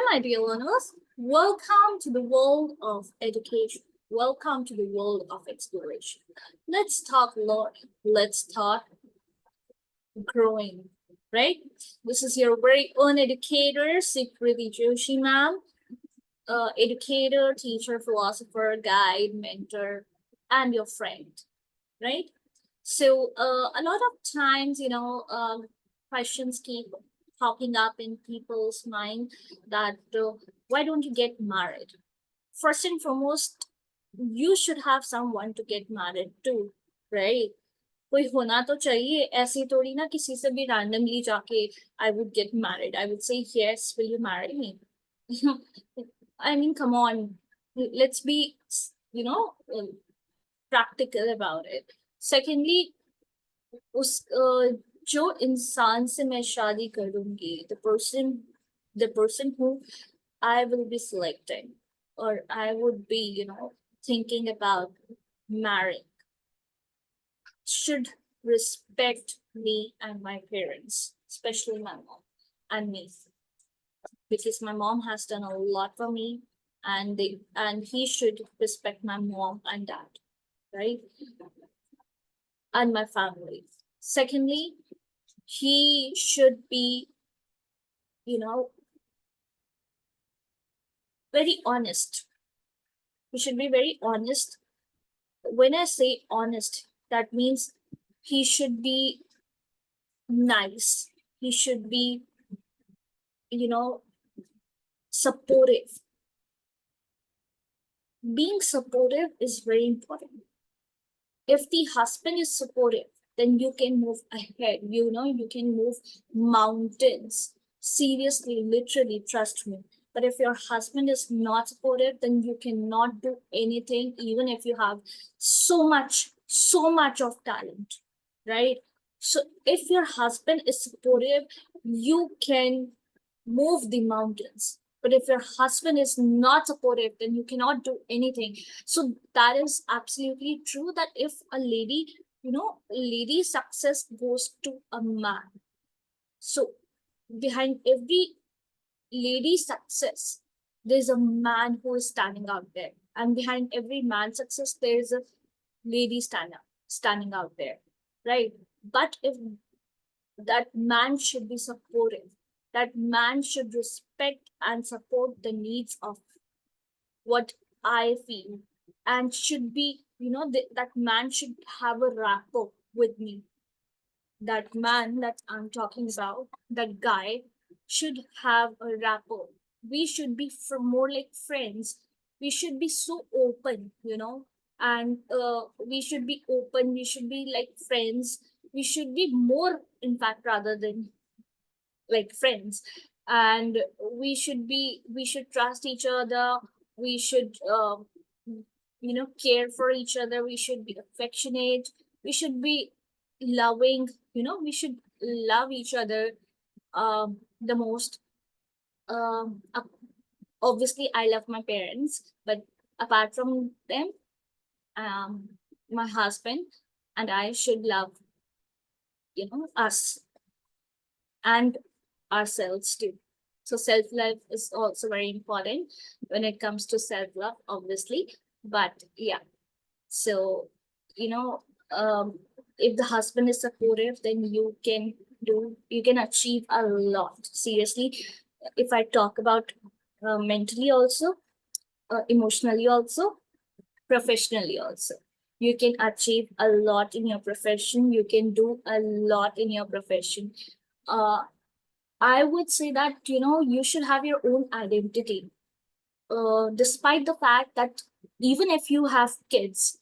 Hi, my dear learners. Welcome to the world of education. Welcome to the world of exploration. Let's talk learning. Let's talk growing, right? This is your very own educator, Sikriti Joshi ma'am. Educator, teacher, philosopher, guide, mentor, and your friend, right? So a lot of times, questions keep popping up in people's mind that why don't you get married? First and foremost, you should have someone to get married to, right? कोई होना तो चाहिए ऐसी थोड़ी ना किसी से भी randomly जाके I would get married. I would say yes, will you marry me? I mean, come on, let's be, you know, practical about it. Secondly, उस जो इंसान से मैं शादी करूंगी, the person who I will be selecting, or I would be, thinking about marrying, should respect me and my parents, especially my mom and me, because my mom has done a lot for me, and he should respect my mom and dad, right? And my family. Secondly, he should be, you know, very honest. He should be very honest. When I say honest, that means he should be nice. He should be, you know, supportive. Being supportive is very important. If the husband is supportive, then you can move ahead. You can move mountains. Seriously, literally, trust me. But if your husband is not supportive, then you cannot do anything, even if you have so much of talent, right? So if your husband is supportive, you can move the mountains. But if your husband is not supportive, then you cannot do anything. So that is absolutely true, that if a lady, lady success goes to a man. So behind every lady success, there's a man who is standing out there. And behind every man's success, there is a lady standing out there. Right. But if that man should be supportive, that man should respect and support the needs of what I feel, and should be, that man should have a rapport with me. That man that I'm talking about, that guy, should have a rapport. We should be more like friends. We should be so open, and we should be open. We should be like friends. We should be more, in fact, rather than like friends. And we should trust each other. We should care for each other. We should be affectionate. We should be loving. We should love each other the most. Obviously I love my parents, but apart from them, um my husband and I should love, us and ourselves too. So self love is also very important when it comes to self love, obviously. But yeah, so you know, if the husband is supportive, then you can achieve a lot. Seriously, if I talk about mentally also, emotionally also, professionally also. You can achieve a lot in your profession. You can do a lot in your profession. Uh, I would say that, you should have your own identity. Despite the fact that even if you have kids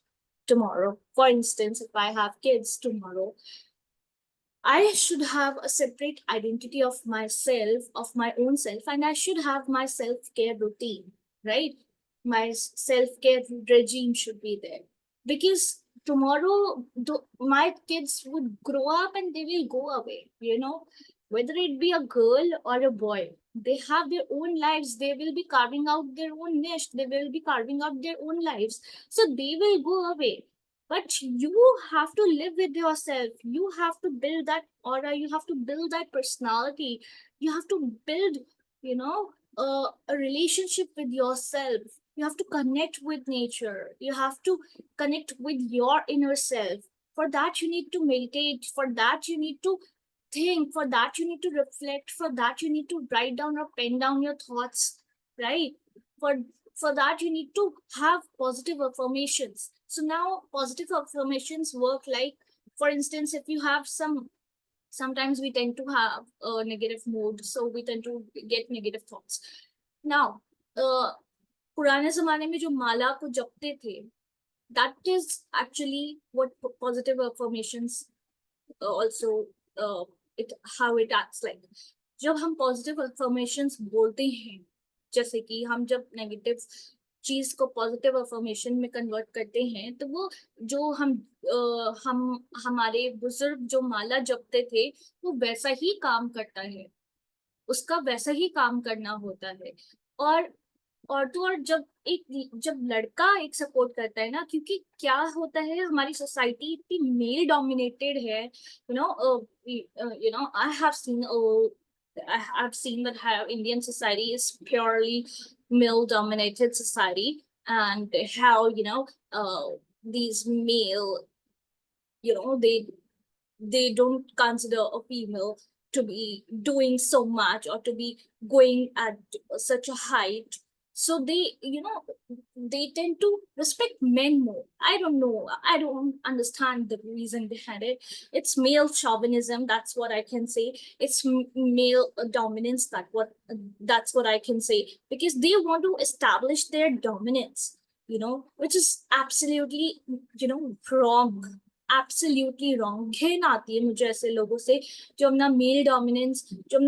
tomorrow, for instance, if I have kids tomorrow, I should have a separate identity of myself, of my own self, and I should have my self care routine, right? My self care regime should be there, because tomorrow my kids would grow up and they will go away, whether it be a girl or a boy. They have their own lives. They will be carving out their own niche. They will be carving out their own lives. So they will go away, but you have to live with yourself. You have to build that aura. You have to build that personality. You have to build, you know a relationship with yourself. You have to connect with nature. You have to connect with your inner self. For that, you need to meditate. For that, you need to think. For that, you need to reflect. For that, you need to write down or pen down your thoughts, right? For for that, you need to have positive affirmations. So now positive affirmations work like, for instance, if you have sometimes we tend to have a negative mood, so we tend to get negative thoughts. Now, पुराने जमाने में जो माला को जपते थे, that is actually what positive affirmations also uh, it how it acts like. जब हम positive affirmations बोलते हैं, जैसे कि हम जब नेगेटिव चीज को पॉजिटिव अफर्मेशन में कन्वर्ट करते हैं, तो वो जो हम हमारे बुजुर्ग जो माला जपते थे, वो वैसा ही काम करता है, उसका वैसा ही काम करना होता है। और तो और जब लड़का एक सपोर्ट करता है ना, क्योंकि क्या होता है, हमारी सोसाइटी इतनी मेल डोमिनेटेड है, I have seen I've seen that how Indian society is purely male dominated society, and how these male, they don't consider a female to be doing so much or to be going at such a height. So they tend to respect men more. I don't know, I don't understand the reason behind it. It's male chauvinism, that's what I can say. It's male dominance, that's what I can say, because they want to establish their dominance, which is absolutely, wrong. Absolutely wrong. घिन आती है मुझे ऐसे लोगों से जो अपना male dominance, जो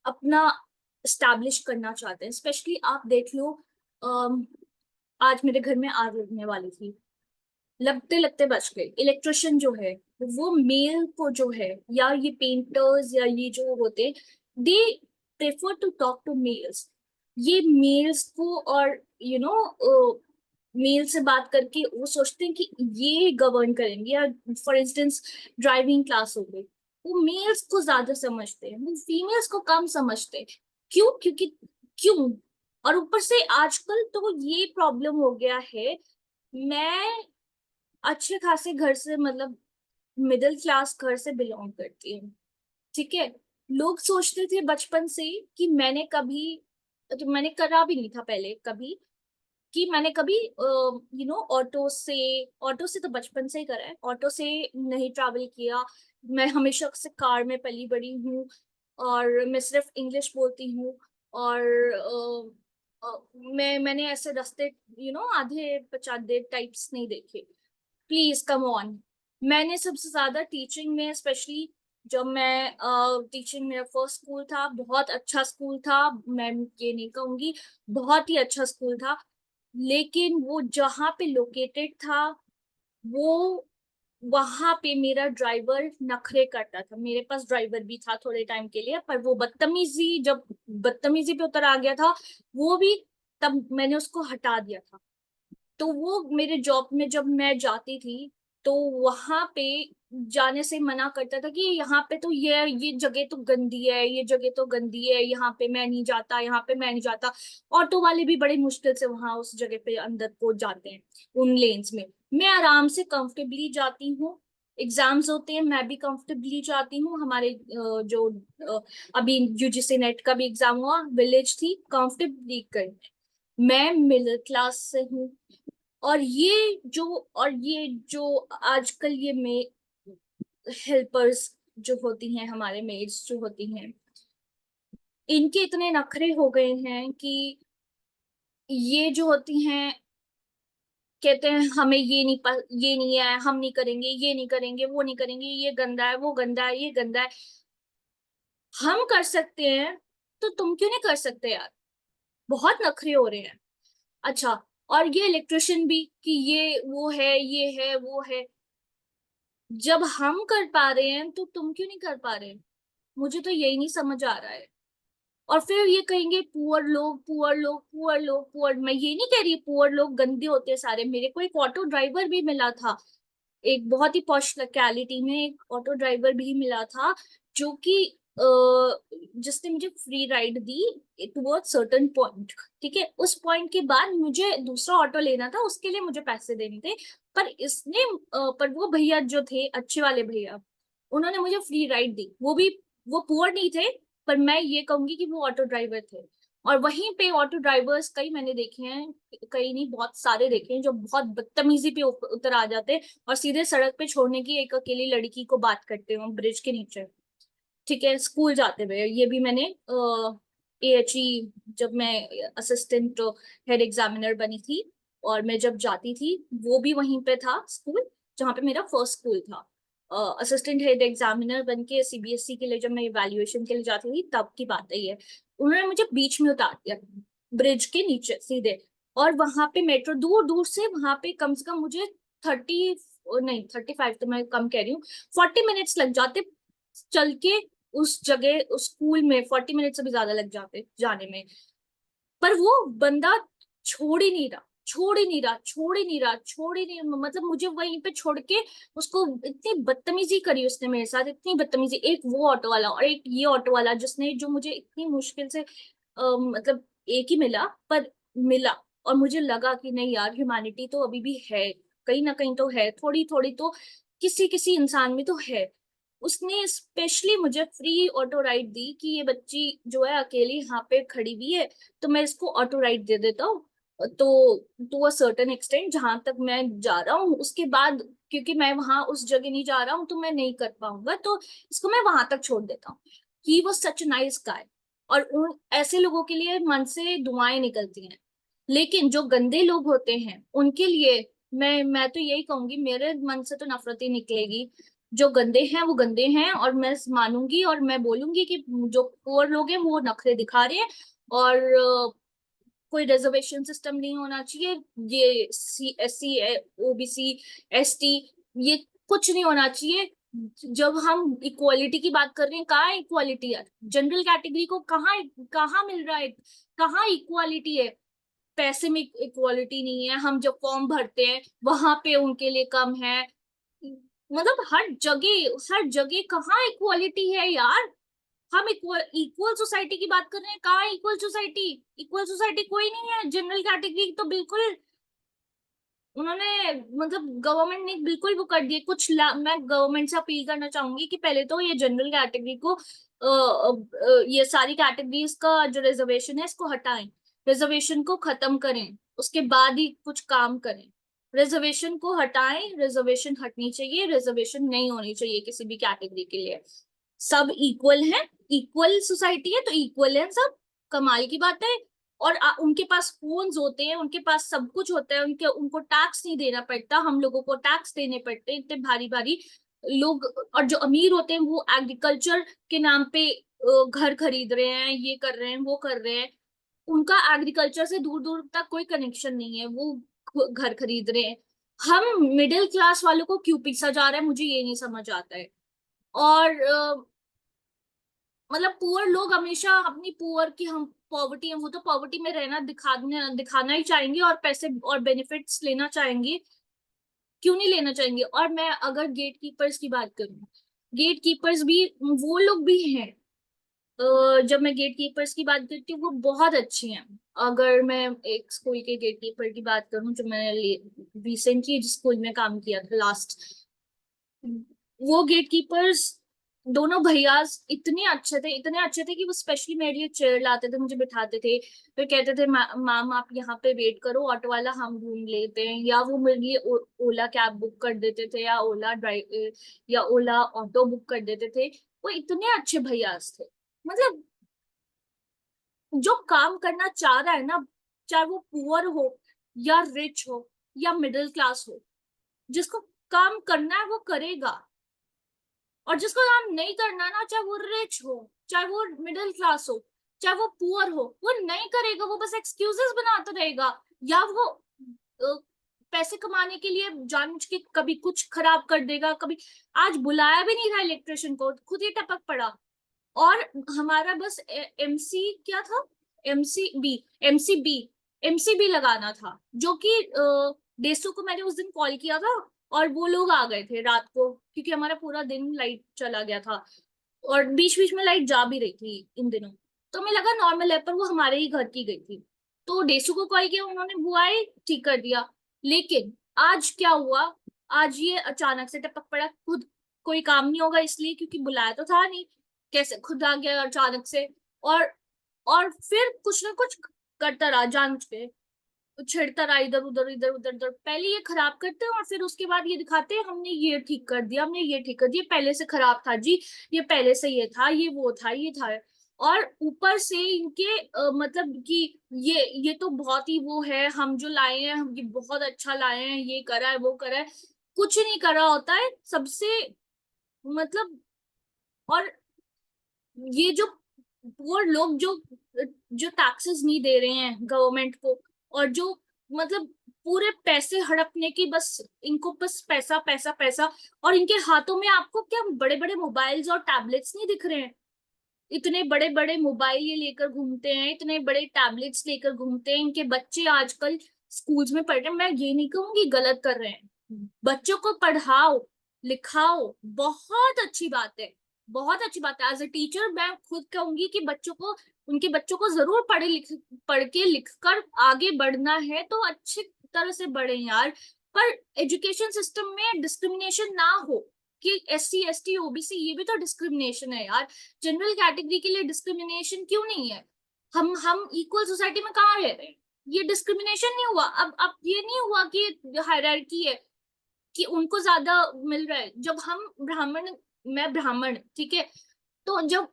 अपना स्टैब्लिश करना चाहते हैं। स्पेशली आप देख लो, आज मेरे घर में आग लगने वाली थी, लगते लगते बच गई। इलेक्ट्रिशियन जो है वो मेल को जो है, या ये पेंटर्स या ये जो होते, they prefer to talk to males. ये मेल्स को, और मेल से बात करके वो सोचते हैं कि ये गवर्न करेंगे। या फॉर इंस्टेंस ड्राइविंग क्लास हो गई, वो मेल्स को ज्यादा समझते हैं, वो फीमेल्स को कम समझते हैं। क्यों? क्यों? और ऊपर से आजकल तो ये प्रॉब्लम हो गया है, मैं अच्छे खासे घर से, मतलब मिडिल क्लास घर से बिलोंग करती हूँ, ठीक है। लोग सोचते थे बचपन से कि मैंने कभी, तो मैंने करा भी नहीं था पहले कभी, कि मैंने कभी ऑटो से तो बचपन से ही करा है, ऑटो से नहीं ट्रैवल किया। मैं हमेशा से कार में पली बड़ी हूँ, और मैं सिर्फ इंग्लिश बोलती हूँ। और मैंने ऐसे रास्ते, आधे पचाधे टाइप्स नहीं देखे। Please come on. मैंने सबसे ज्यादा टीचिंग में, स्पेशली जब मैं टीचिंग, मेरा फर्स्ट स्कूल था, बहुत अच्छा स्कूल था, मैं ये नहीं कहूंगी, बहुत ही अच्छा स्कूल था, लेकिन वो जहाँ पे लोकेटेड था, वो वहां पे मेरा ड्राइवर नखरे करता था। मेरे पास ड्राइवर भी था थोड़े टाइम के लिए, पर वो जब बदतमीजी पे उतर आ गया था, वो भी तब मैंने उसको हटा दिया था। तो वो मेरे जॉब में जब मैं जाती थी, तो वहां पे जाने से मना करता था कि यहाँ पे तो ये जगह तो गंदी है, ये जगह तो गंदी है, यहाँ पे मैं नहीं जाता, यहाँ पे मैं नहीं जाता। ऑटो वाले भी बड़े मुश्किल से वहां उस जगह पे अंदर पहुंच जाते हैं उन लेन्स में। मैं आराम से कंफर्टेबली जाती हूँ। एग्जाम्स होते हैं, मैं भी कंफर्टेबली जाती हूँ। हमारे जो अभी यूजीसी नेट का भी एग्जाम हुआ, विलेज थी, कंफर्टेबली कर। मैं मिडिल क्लास से हूँ। और ये जो आजकल ये में हेल्पर्स जो होती हैं, हमारे मेड्स जो होती हैं, इनके इतने नखरे हो गए हैं कि ये जो होती हैं कहते हैं हमें ये नहीं है, हम नहीं करेंगे, ये नहीं करेंगे, वो नहीं करेंगे, ये गंदा है, वो गंदा है, ये गंदा है। हम कर सकते हैं तो तुम क्यों नहीं कर सकते यार? बहुत नखरे हो रहे हैं। अच्छा, और ये इलेक्ट्रिशियन भी कि ये वो है, ये है, वो है। जब हम कर पा रहे हैं तो तुम क्यों नहीं कर पा रहे? मुझे तो यही नहीं समझ आ रहा है। और फिर ये कहेंगे पुअर लोग, पुअर लोग, पुअर लोग, पुअर। मैं ये नहीं कह रही पुअर लोग गंदे होते हैं सारे। मेरे को एक ऑटो ड्राइवर भी मिला था, एक बहुत ही पॉश लोकेलिटी में एक ऑटो ड्राइवर भी मिला था, जो कि जिसने मुझे फ्री राइड दी टुवर्ड सर्टेन पॉइंट। ठीक है, उस पॉइंट के बाद मुझे दूसरा ऑटो लेना था, उसके लिए मुझे पैसे देने थे। पर इसने पर वो भैया जो थे, अच्छे वाले भैया, उन्होंने मुझे फ्री राइड दी। वो भी, वो पुअर नहीं थे, पर मैं ये कहूंगी कि वो ऑटो ड्राइवर थे। और वहीं पे ऑटो ड्राइवर्स कई मैंने देखे हैं, कई नहीं बहुत सारे देखे हैं, जो बहुत बदतमीजी पे उतर आ जाते हैं और सीधे सड़क पे छोड़ने की एक अकेली लड़की को बात करते हो ब्रिज के नीचे। ठीक है, स्कूल जाते हुए ये भी मैंने AHE, जब मैं असिस्टेंट हेड एग्जामिनर बनी थी और मैं जब जाती थी, वो भी वहीं पे था स्कूल जहाँ पे मेरा फर्स्ट स्कूल था। असिस्टेंट हेड एग्जामिनर बन के CBSE के लिए जब मैं इवैल्यूएशन के लिए जाती थी, तब की बात है ये। उन्होंने मुझे बीच में उतार दिया, ब्रिज के नीचे सीधे। और वहां पे मेट्रो दूर दूर से, वहां पे कम से कम मुझे 30, नहीं 35 तो मैं कम कह रही हूँ, 40 मिनट्स लग जाते चल के उस जगह, उस स्कूल में 40 मिनट से भी ज्यादा लग जाते जाने में। पर वो बंदा छोड़ ही नहीं रहा, छोड़ ही नहीं रहा, छोड़ ही नहीं रहा, छोड़ ही नहीं, मतलब मुझे वहीं पे छोड़ के उसको, इतनी बदतमीजी करी उसने मेरे साथ, इतनी बदतमीजी। एक वो ऑटो वाला और एक ये ऑटो वाला, जिसने जो मुझे इतनी मुश्किल से मतलब एक ही मिला, पर मिला। और मुझे लगा कि नहीं यार, ह्यूमैनिटी तो अभी भी है, कहीं ना कहीं तो है, थोड़ी थोड़ी तो किसी किसी इंसान में तो है। उसने स्पेशली मुझे फ्री ऑटो राइड दी कि ये बच्ची जो है अकेली यहाँ पे खड़ी हुई है, तो मैं इसको ऑटो राइड दे देता हूँ। तो टू अ सर्टेन एक्सटेंट, जहां तक मैं जा रहा हूँ, उसके बाद क्योंकि मैं वहां उस जगह नहीं जा रहा हूँ तो मैं नहीं कर पाऊंगा, तो इसको मैं वहां तक छोड़ देता हूँ। He was such nice guy. और उन ऐसे लोगों के लिए मन से दुआएं निकलती हैं। लेकिन जो गंदे लोग होते हैं उनके लिए मैं तो यही कहूंगी, मेरे मन से तो नफरत ही निकलेगी। जो गंदे हैं वो गंदे हैं, और मैं मानूंगी और मैं बोलूंगी कि जो पुअर लोग हैं वो नखरे दिखा रहे हैं। और कोई रिजर्वेशन सिस्टम नहीं होना चाहिए, ये SC OBC ST, ये कुछ नहीं होना चाहिए। जब हम इक्वालिटी की बात कर रहे हैं, कहाँ इक्वालिटी है? जनरल कैटेगरी को कहाँ कहाँ मिल रहा है? कहाँ इक्वालिटी है? पैसे में इक्वालिटी नहीं है, हम जब फॉर्म भरते हैं वहां पे उनके लिए कम है। मतलब हर जगह कहाँ इक्वालिटी है यार? हम इक्वल इक्वल सोसाइटी की बात कर रहे हैं, कहाँ इक्वल सोसाइटी? इक्वल सोसाइटी कोई नहीं है। जनरल कैटेगरी तो बिल्कुल उन्होंने, मतलब गवर्नमेंट ने बिल्कुल वो कर दिए मैं गवर्नमेंट से अपील करना चाहूंगी कि पहले तो ये जनरल कैटेगरी को ये सारी कैटेगरीज का जो रिजर्वेशन है इसको हटाएं, रिजर्वेशन को खत्म करें, उसके बाद ही कुछ काम करें। रिजर्वेशन को हटाएं, रिजर्वेशन हटनी चाहिए, रिजर्वेशन नहीं होनी चाहिए किसी भी कैटेगरी के लिए। सब इक्वल है, इक्वल सोसाइटी है तो इक्वल है सब। कमाल की बात है। और उनके पास फोन्स होते हैं, उनके पास सब कुछ होता है, उनके उनको टैक्स नहीं देना पड़ता, हम लोगों को टैक्स देने पड़ते हैं इतने भारी भारी लोग। और जो अमीर होते हैं वो एग्रीकल्चर के नाम पे घर खरीद रहे हैं, ये कर रहे हैं, वो कर रहे हैं। उनका एग्रीकल्चर से दूर दूर तक कोई कनेक्शन नहीं है, वो घर खरीद रहे हैं। हम मिडिल क्लास वालों को क्यों पीसा जा रहा है, मुझे ये नहीं समझ आता है। और मतलब पुअर लोग हमेशा अपनी पुअर की, हम पॉवर्टी है वो तो पॉवर्टी में रहना दिखाना ही चाहेंगे, और पैसे और बेनिफिट्स लेना चाहेंगे। क्यों नहीं लेना चाहेंगे? और मैं अगर गेट कीपर्स की बात करूं, गेट कीपर्स भी वो लोग भी हैं। जब मैं गेट कीपर्स की बात करती हूँ वो बहुत अच्छी हैं। अगर मैं एक स्कूल के गेट कीपर की बात करूं जो मैंने रिसेंटली जिस स्कूल में काम किया था लास्ट, वो गेट कीपर्स दोनों भैयास इतने अच्छे थे, इतने अच्छे थे कि वो स्पेशली मेरे लिए चेयर लाते थे, मुझे बिठाते थे। फिर कहते थे मैम आप यहाँ पे वेट करो, ऑटो वाला हम ढूंढ लेते हैं। या वो मेरे लिए ओला कैब बुक कर देते थे, या ओला ड्राइव या ओला ऑटो बुक कर देते थे। वो इतने अच्छे भैयास थे। मतलब जो काम करना चाह रहा है ना, चाहे वो पुअर हो या रिच हो या मिडिल क्लास हो, जिसको काम करना है वो करेगा। और जिसको काम नहीं करना ना, चाहे वो रिच हो, चाहे वो मिडिल क्लास हो, चाहे वो पुअर हो, वो नहीं करेगा, वो बस एक्सक्यूजेस बनाता रहेगा। या वो अ, पैसे कमाने के लिए जानबूझ के कभी कुछ खराब कर देगा, कभी आज बुलाया भी नहीं था इलेक्ट्रिशियन को, खुद ही टपक पड़ा। और हमारा बस MC क्या था, MCB, MCB MCB लगाना था, जो कि डेसो को मैंने उस दिन कॉल किया था और वो लोग आ गए थे रात को, क्योंकि हमारा पूरा दिन लाइट चला गया था। और बीच बीच में लाइट जा भी रही थी इन दिनों, तो हमें लगा नॉर्मल है, पर वो हमारे ही घर की गई थी। तो डेसू को कॉल किया, उन्होंने बुआई ठीक कर दिया। लेकिन आज क्या हुआ, आज ये अचानक से टपक पड़ा खुद। कोई काम नहीं होगा इसलिए, क्योंकि बुलाया तो था नहीं, कैसे खुद आ गया अचानक से। और और फिर कुछ ना कुछ करता रहा जान के, छिड़ता रहा इधर उधर इधर उधर उधर। पहले ये खराब करते हैं और फिर उसके बाद ये दिखाते हैं हमने ये ठीक कर दिया, हमने ये ठीक कर दिया, पहले से खराब था जी, ये पहले से ये था, ये वो था, ये था। और ऊपर से इनके मतलब कि ये तो बहुत ही वो है, हम जो लाए हैं हम ये बहुत अच्छा लाए हैं, ये करा है वो करा है, कुछ नहीं करा होता है सबसे। मतलब, और ये जो पुअर लोग जो जो टैक्सेस नहीं दे रहे हैं गवर्नमेंट को, और जो मतलब पूरे पैसे हड़पने की, बस इनको बस पैसा पैसा पैसा। और इनके हाथों में आपको क्या बड़े बड़े मोबाइल्स और टैबलेट्स नहीं दिख रहे हैं? इतने बड़े बड़े मोबाइल ये लेकर घूमते हैं, इतने बड़े टैबलेट्स लेकर घूमते हैं। इनके बच्चे आजकल स्कूल्स में पढ़ रहे हैं, मैं ये नहीं कहूंगी गलत कर रहे हैं, बच्चों को पढ़ाओ लिखाओ, बहुत अच्छी बात है, बहुत अच्छी बात है। एज अ टीचर मैं खुद कहूंगी कि बच्चों को, उनके बच्चों को जरूर पढ़ के लिख कर आगे बढ़ना है तो अच्छी तरह से बढ़े यार। पर एजुकेशन सिस्टम में डिस्क्रिमिनेशन ना हो, कि SC ST OBC ये भी तो डिस्क्रिमिनेशन है यार। जनरल कैटेगरी के लिए डिस्क्रिमिनेशन क्यों नहीं है? हम इक्वल सोसाइटी में कहाँ रह रहे हैं? ये डिस्क्रिमिनेशन नहीं हुआ। अब ये नहीं हुआ कि हायरार्की है, कि उनको ज्यादा मिल रहा है। जब हम ब्राह्मण, मैं ब्राह्मण ठीक है, तो जब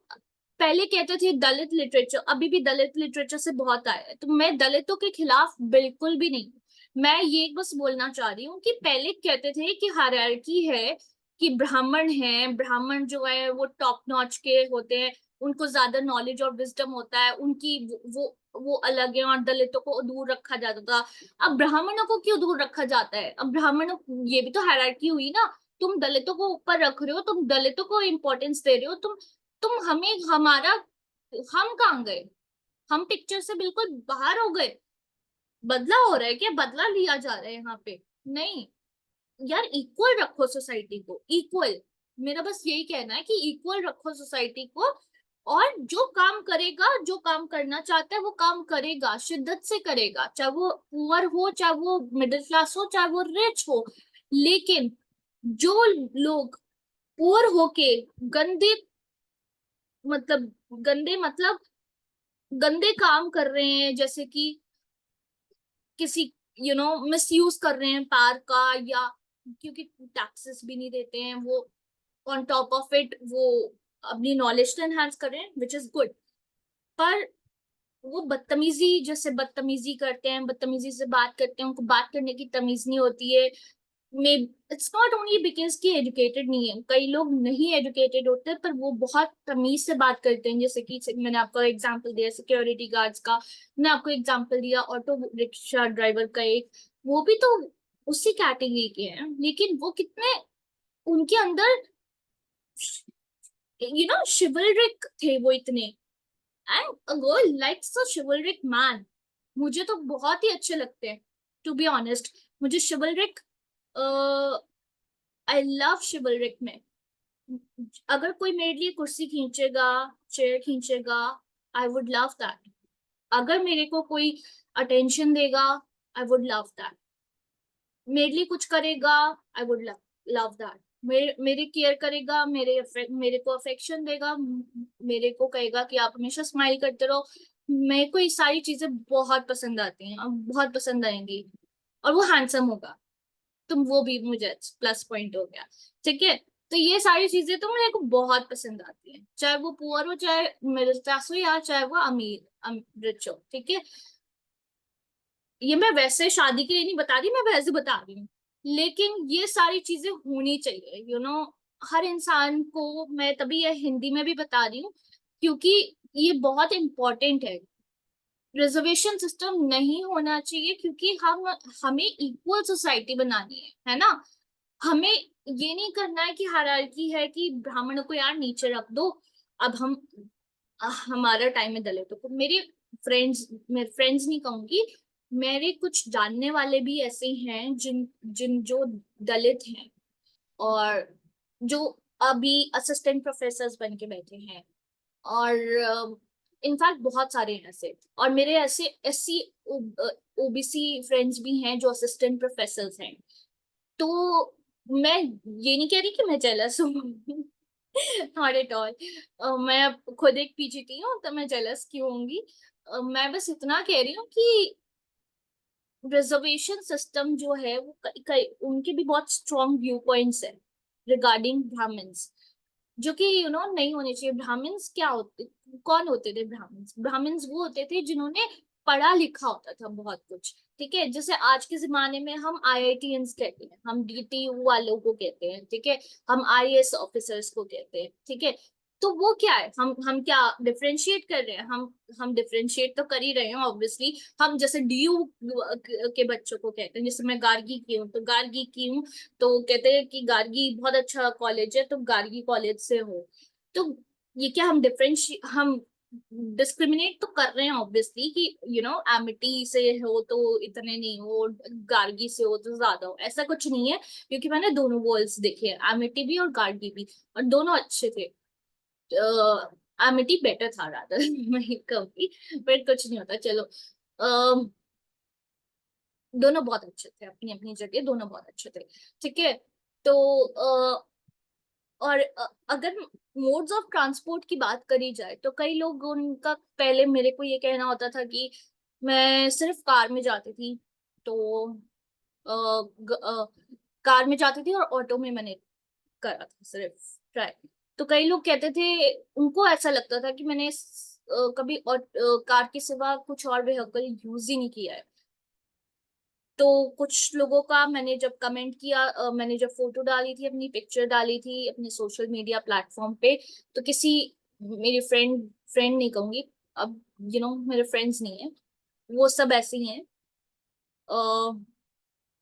पहले कहते थे दलित लिटरेचर, अभी भी दलित लिटरेचर से बहुत आया है, तो मैं दलितों के खिलाफ बिल्कुल भी नहीं। मैं ये बस बोलना चाह रही हूँ कि पहले कहते थे कि हायरार्की है, कि ब्राह्मण है, ब्राह्मण जो है वो टॉप नॉच के होते हैं, उनको ज्यादा नॉलेज और विजडम होता है, उनकी वो अलग है, और दलितों को दूर रखा जाता था। अब ब्राह्मणों को क्यों दूर रखा जाता है? अब ब्राह्मणों, ये भी तो हायरार्की हुई ना। तुम दलितों को ऊपर रख रहे हो, तुम दलितों को इम्पोर्टेंस दे रहे हो, तुम हमें हमारा, हम कहाँ गए? हम पिक्चर से बिल्कुल बाहर हो गए। बदला हो रहा है क्या? बदला लिया जा रहा है यहाँ पे? नहीं यार, इक्वल रखो सोसाइटी को, इक्वल। मेरा बस यही कहना है कि इक्वल रखो सोसाइटी को। और जो काम करेगा, जो काम करना चाहता है वो काम करेगा, शिद्दत से करेगा, चाहे वो पुअर हो, चाहे वो मिडिल क्लास हो, चाहे वो रिच हो। लेकिन जो लोग पुअर होके गंदे, मतलब मतलब गंदे काम कर रहे हैं, जैसे कि किसी मिस यूज कर रहे हैं पार का, या क्योंकि टैक्सेस भी नहीं देते हैं वो, ऑन टॉप ऑफ इट वो अपनी नॉलेज तो एनहांस कर रहे हैं, विच इज गुड। पर वो बदतमीजी, जैसे बदतमीजी करते हैं, बदतमीजी से बात करते हैं, उनको बात करने की तमीज नहीं होती है। मे इट्स नॉट ओनली बिकॉज कि एजुकेटेड नहीं है, कई लोग नहीं एजुकेटेड होते पर वो बहुत तमीज से बात करते हैं। जैसे कि मैंने आपको एग्जांपल दिया सिक्योरिटी गार्ड्स का, मैंने आपको एग्जांपल दिया ऑटो रिक्शा ड्राइवर का एक, वो भी तो उसी कैटेगरी के हैं, लेकिन वो कितने, उनके अंदर शिवलरिक थे वो इतने। And a girl likes a chivalric man, मुझे तो बहुत ही अच्छे लगते हैं, टू बी ऑनेस्ट। मुझे शिवलरिक, आई लव शिवलरिक में। अगर कोई मेरे लिए कुर्सी खींचेगा, चेयर खींचेगा, आई वुड लव दैट। अगर मेरे को कोई अटेंशन देगा, आई वुड लव दैट। मेरे लिए कुछ करेगा, आई वुड लव दैट। मेरे केयर करेगा, मेरे को अफेक्शन देगा, मेरे को कहेगा कि आप हमेशा स्माइल करते रहो। मेरे को ये सारी चीजें बहुत पसंद आती हैं और बहुत पसंद आएंगी। और वो हैंडसम होगा, तुम वो भी मुझे प्लस पॉइंट हो गया, ठीक है। तो ये सारी चीजें तो मेरे को बहुत पसंद आती हैं, चाहे वो पुअर हो, चाहे मिडिल क्लास हो, या चाहे वो रिच हो, ठीक है। ये मैं वैसे शादी के लिए नहीं बता रही, मैं वैसे बता रही हूँ। लेकिन ये सारी चीजें होनी चाहिए, हर इंसान को। मैं तभी ये हिंदी में भी बता रही हूँ, क्योंकि ये बहुत इम्पोर्टेंट है। रिजर्वेशन सिस्टम नहीं होना चाहिए, क्योंकि हमें इक्वल सोसाइटी बनानी है ना। हमें ये नहीं करना है कि हायरार्की है कि ब्राह्मणों को यार नीचे रख दो। अब हमारा टाइम है दलितों को, मेरे फ्रेंड्स नहीं कहूंगी, मेरे कुछ जानने वाले भी ऐसे हैं जिन जिन जो दलित हैं, और जो अभी असिस्टेंट प्रोफेसर बन के बैठे हैं। और इनफैक्ट बहुत सारे हैं ऐसे, और मेरे ऐसे एससी ओबीसी फ्रेंड्स भी हैं जो असिस्टेंट प्रोफेसर हैं। तो मैं ये नहीं कह रही कि मैं जेलस हूँ नॉट एट ऑल। मैं अब खुद एक पीजीटी हूँ तो मैं जेलस क्यों होंगी। मैं बस इतना कह रही हूँ कि रिजर्वेशन सिस्टम जो है वो उनके भी बहुत स्ट्रॉन्ग व्यू पॉइंट्स है रिगार्डिंग ब्राह्मण्स, जो कि नहीं होने चाहिए। ब्राह्मण्स क्या होते, कौन होते थे ब्राह्मण्स? ब्राह्मण्स वो होते थे जिन्होंने पढ़ा लिखा होता था बहुत कुछ। ठीक है, जैसे आज के जमाने में हम आईआईटीएंस कहते हैं, हम डीटीयू वालों को कहते हैं, ठीक है, हम आईएएस ऑफिसर्स को कहते हैं, ठीक है। तो वो क्या है, हम क्या डिफरेंशिएट कर रहे हैं? हम डिफरेंशिएट तो कर ही रहे हैं ऑब्वियसली। हम जैसे डीयू के बच्चों को कहते हैं, जैसे मैं गार्गी की हूँ तो गार्गी की हूँ, तो कहते हैं कि गार्गी बहुत अच्छा कॉलेज है, तुम गार्गी कॉलेज से हो। तो ये क्या हम डिस्क्रिमिनेट तो कर रहे हैं ऑब्वियसली कि एमिटी से हो तो इतने नहीं हो, गार्गी से हो तो ज्यादा हो, ऐसा कुछ नहीं है। क्योंकि मैंने दोनों वर्ल्ड्स देखे हैं, एमिटी भी और गार्गी भी, और दोनों अच्छे थे। एमिटी बेटर था रादर मैं कहूंगी, बट कुछ नहीं होता, चलो। दोनों बहुत अच्छे थे अपनी अपनी जगह, दोनों बहुत अच्छे थे, ठीक है। तो और अगर मोड्स ऑफ ट्रांसपोर्ट की बात करी जाए तो कई लोग उनका, पहले मेरे को ये कहना होता था कि मैं सिर्फ कार में जाती थी, तो अ, कार में जाती थी और ऑटो में मैंने करा था सिर्फ ट्राई। तो कई लोग कहते थे, उनको ऐसा लगता था कि मैंने कभी कार के सिवा कुछ और व्हीकल यूज ही नहीं किया है। तो कुछ लोगों का मैंने जब कमेंट किया, मैंने जब फोटो डाली थी, अपनी पिक्चर डाली थी अपने सोशल मीडिया प्लेटफॉर्म पे, तो किसी मेरी फ्रेंड फ्रेंड नहीं कहूंगी, अब मेरे फ्रेंड्स नहीं है, वो सब ऐसे ही हैं,